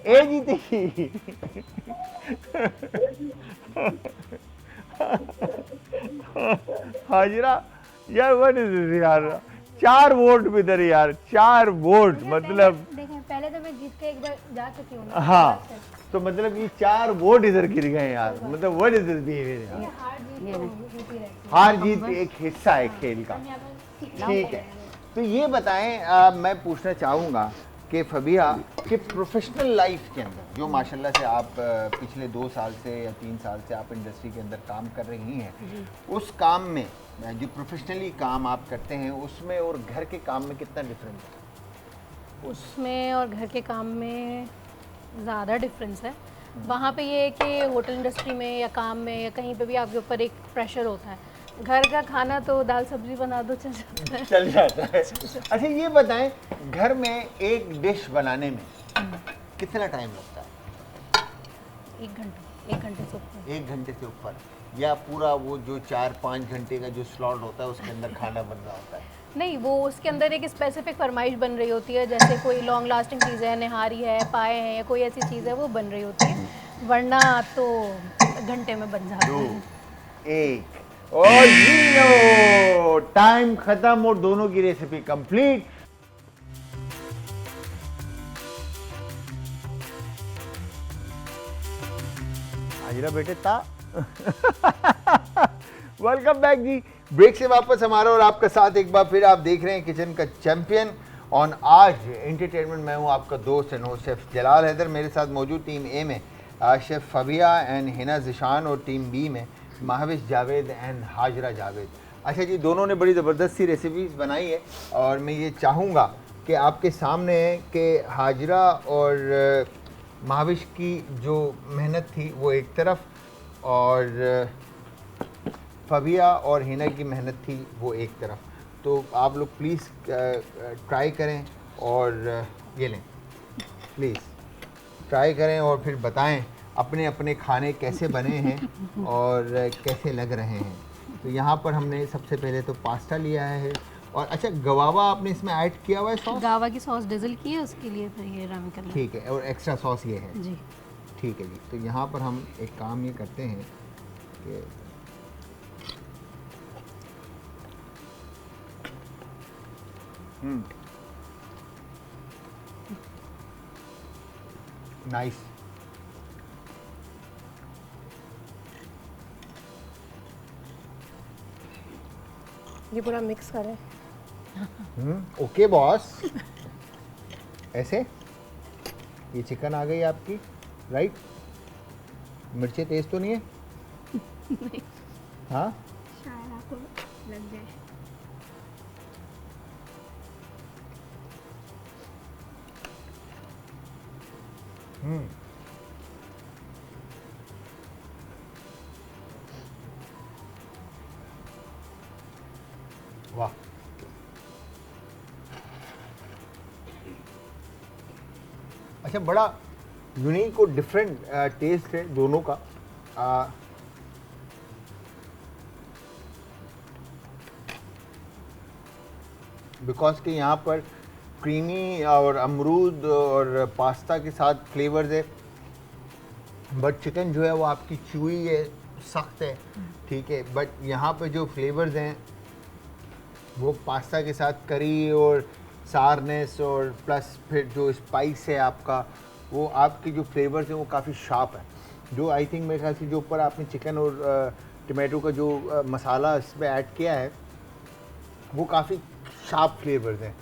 ए जीतेगी। हाजिरा यार, व्हाट इज दिस यार? 4 वोट इधर यार, 4 वोट मतलब। देखें पहले तो मैं जीत के एक बार जा चुकी हूँ ना। हाँ, तो मतलब ये 4 वोट इधर गिर गए यार। मतलब व्हाट इज दिस बिहेवियर यार? हार जीत एक हिस्सा है खेल का। ठीक है, तो ये बताएं, मैं पूछना चाहूँगा कि फबिहा कि प्रोफेशनल लाइफ के अंदर जो माशाल्लाह से आप पिछले 2 साल से या 3 साल से आप इंडस्ट्री के अंदर काम कर रही हैं, उस काम में जो प्रोफेशनली काम आप करते हैं उसमें और घर के काम में कितना डिफरेंस है? उसमें और घर के काम में ज़्यादा डिफरेंस है। वहाँ पे ये है कि होटल इंडस्ट्री में या काम में या कहीं पे भी आपके ऊपर एक प्रेशर होता है। घर का खाना तो दाल सब्जी बना दो चल जाता है। चल जाता है। अच्छा ये बताएं, घर में एक डिश बनाने में कितना टाइम लगता है? 1 घंटे से ऊपर। 1 घंटे से ऊपर, या पूरा वो जो 4-5 घंटे का जो स्लॉट होता है उसके अंदर खाना बन रहा होता है? नहीं, वो उसके अंदर एक स्पेसिफिक फरमाइश बन रही होती है, जैसे कोई लॉन्ग लास्टिंग चीज़ है, निहारी है, पाए हैं या कोई ऐसी चीज़ है वो बन रही होती है, वरना तो घंटे में बन जाता है। 2, 1 और 0, टाइम खत्म और दोनों की रेसिपी कंप्लीट। हाजिरा बेटे ता। वेलकम बैक जी, ब्रेक से वापस हमारा और आपका साथ एक बार फिर आप देख रहे हैं किचन का चैंपियन ऑन आज एंटरटेनमेंट। मैं हूं आपका दोस्त एंड होस्ट शेफ जलाल हैदर। मेरे साथ मौजूद टीम ए में शेफ़ फबिया एंड हिना ज़िशान और टीम बी में महाविश जावेद एंड हाजरा जावेद। अच्छा जी, दोनों ने बड़ी ज़बरदस्त सी रेसिपीज़ बनाई है और मैं ये चाहूँगा कि आपके सामने है कि हाजरा और महाविश की जो मेहनत थी वो एक तरफ और फबिया और हिना की मेहनत थी वो एक तरफ। तो आप लोग प्लीज़ ट्राई करें और ये लें, प्लीज़ ट्राई करें और फिर बताएं अपने अपने खाने कैसे बने हैं और कैसे लग रहे हैं। तो यहाँ पर हमने सबसे पहले तो पास्ता लिया है और अच्छा गवावा आपने इसमें ऐड किया हुआ है सॉस? गावा की सॉस डिज़ल की है, उसके लिए फिर ये रम करना। ठीक है, और एक्स्ट्रा सॉस ये है जी। ठीक है जी। तो यहाँ पर हम एक काम ये करते हैं कि नाइस। ये पूरा मिक्स करें। Okay boss. ऐसे ये चिकन आ गई आपकी, राइट? मिर्चें तेज तो नहीं है? हाँ शायद आपको लग जाए। वाह, अच्छा बड़ा यूनिक और डिफरेंट टेस्ट है दोनों का। बिकॉज कि यहाँ पर क्रीमी और अमरूद और पास्ता के साथ फ्लेवर्स है, बट चिकन जो है वो आपकी चूई है, सख्त है, ठीक है। बट यहाँ पे जो फ्लेवर्स हैं वो पास्ता के साथ करी और सारनेस और प्लस फिर जो स्पाइस है आपका, वो आपके जो फ्लेवर्स हैं वो काफ़ी शार्प है। जो आई थिंक मेरे ख्याल से जो ऊपर आपने चिकन और टमाटो का जो मसाला इसमें ऐड किया है वो काफ़ी शार्प फ्लेवर्स हैं,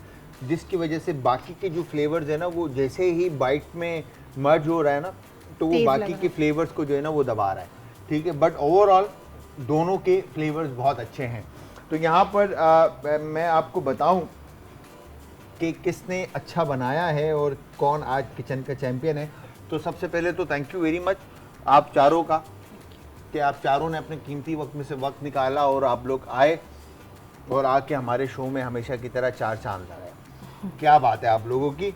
जिसकी वजह से बाकी के जो फ्लेवर्स हैं ना वो जैसे ही बाइट में मर्ज हो रहा है ना तो वो तेज बाकी लग के फ्लेवर्स को जो है ना वो दबा रहा है, ठीक है। बट ओवरऑल दोनों के फ्लेवर्स बहुत अच्छे हैं। तो यहाँ पर मैं आपको बताऊं कि किसने अच्छा बनाया है और कौन आज किचन का चैम्पियन है। तो सबसे पहले तो थैंक यू वेरी मच आप चारों का कि आप चारों ने अपने कीमती वक्त में से वक्त निकाला और आप लोग आए और आके हमारे शो में हमेशा की तरह चार चांद लगाए। क्या बात है आप लोगों की।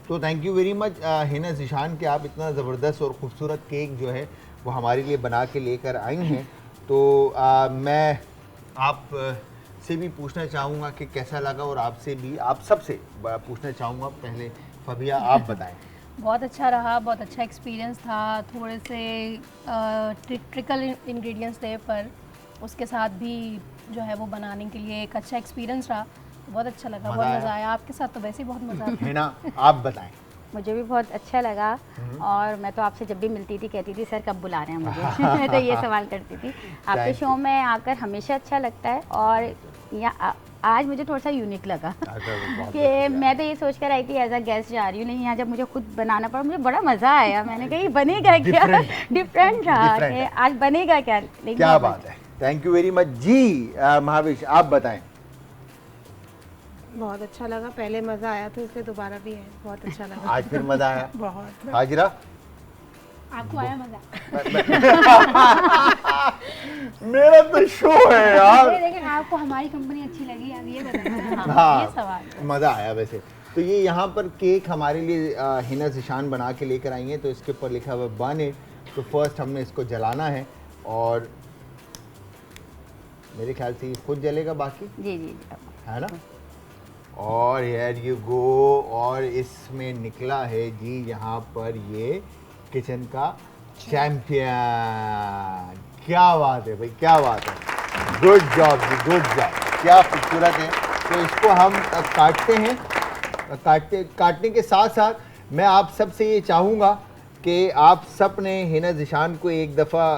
तो thank you very much Hina Zeeshan कि आप इतना ज़बरदस्त और ख़ूबसूरत केक जो है वो हमारे लिए बना के लेकर आई हैं। तो मैं आप से भी पूछना चाहूँगा कि कैसा लगा और आपसे भी, आप सबसे पूछना चाहूँगा। पहले फबिया आप बताएं। बहुत अच्छा रहा, बहुत अच्छा एक्सपीरियंस था। थोड़े से ट्रिकल इंग्रेडिएंट्स थे पर उसके साथ भी जो है वो बनाने के लिए एक अच्छा एक्सपीरियंस रहा। बहुत अच्छा लगा, बहुत मज़ा आया। आपके साथ तो वैसे ही बहुत मज़ा आता है। हिना आप बताएं। मुझे भी बहुत अच्छा लगा और मैं तो आपसे जब भी मिलती थी कहती थी सर कब बुला रहे हैं मुझे मैं तो ये सवाल करती थी। आपके शो में आकर हमेशा अच्छा लगता है और आज मुझे थोड़ा सा यूनिक लगा कि मैं तो ये सोच कर आई थी एज अ गेस्ट जा रही हूँ, नहीं यहाँ जब मुझे खुद बनाना पड़ा मुझे बड़ा मज़ा आया। मैंने कहा ये बनेगा क्या, डिफरेंट रहा कि आज बनेगा क्या। लेकिन क्या बात है, थैंक यू वेरी मच जी। महाविश आप बताएं। बहुत अच्छा लगा, पहले मज़ा आया तो इसलिए दोबारा भी है, बहुत अच्छा लगा। आज फिर मज़ा आया। बहुत। हाजिरा आपको आया मज़ा? मेरा तो शो है यार। लेकिन आपको हमारी कंपनी अच्छी लगी, आप ये बताएं। हाँ, ये सवाल मज़ा आया वैसे। तो ये यहाँ पर केक हमारे लिए हिना ज़िशान बना के लेकर आई हैं। तो इसके ऊपर लिखा हुआ बर्न इट। तो फर्स्ट हमने इसको जलाना है और मेरे ख्याल से ये खुद जलेगा बाकी, जी जी है ना। और हियर यू गो, और इसमें निकला है जी यहाँ पर ये किचन का चैम्पियन। क्या बात है भाई, क्या बात है, गुड जॉब जी, गुड जॉब, क्या खूबसूरत है। तो इसको हम काटते हैं। काटने के साथ साथ मैं आप सब से ये चाहूँगा कि आप सब ने हिना ज़िशान को एक दफ़ा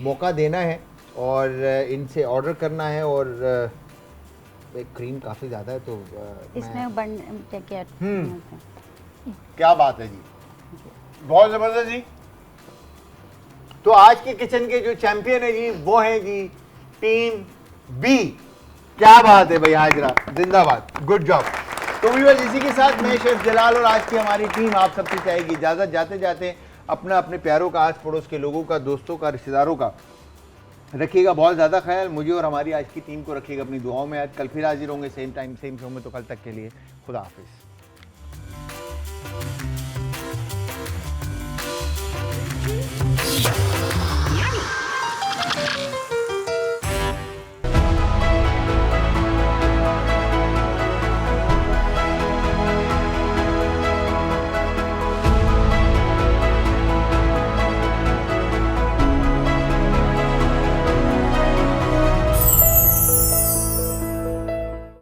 मौका देना है और इनसे ऑर्डर करना है। और क्रीम काफ़ी ज़्यादा है तो इसमें बन क्या बात है जी। बहुत जबरदस्त जी। तो आज के किचन के जो चैंपियन है जी वो है जी टीम बी। क्या बात है भाई, हाजरा, जिंदाबाद, गुड जॉब। तो व्यूअर्स, इसी के साथ मैं शेफ जलाल और आज की हमारी टीम आप सबसे चाहेगी इजाजत। जाते जाते अपना अपने प्यारों का, आस पड़ोस के लोगों का, दोस्तों का, रिश्तेदारों का रखिएगा बहुत ज़्यादा ख्याल। मुझे और हमारी आज की टीम को रखिएगा अपनी दुआओं में। आज कल फिर हाजिर होंगे सेम टाइम सेम शो में। तो कल तक के लिए खुदा हाफिज़।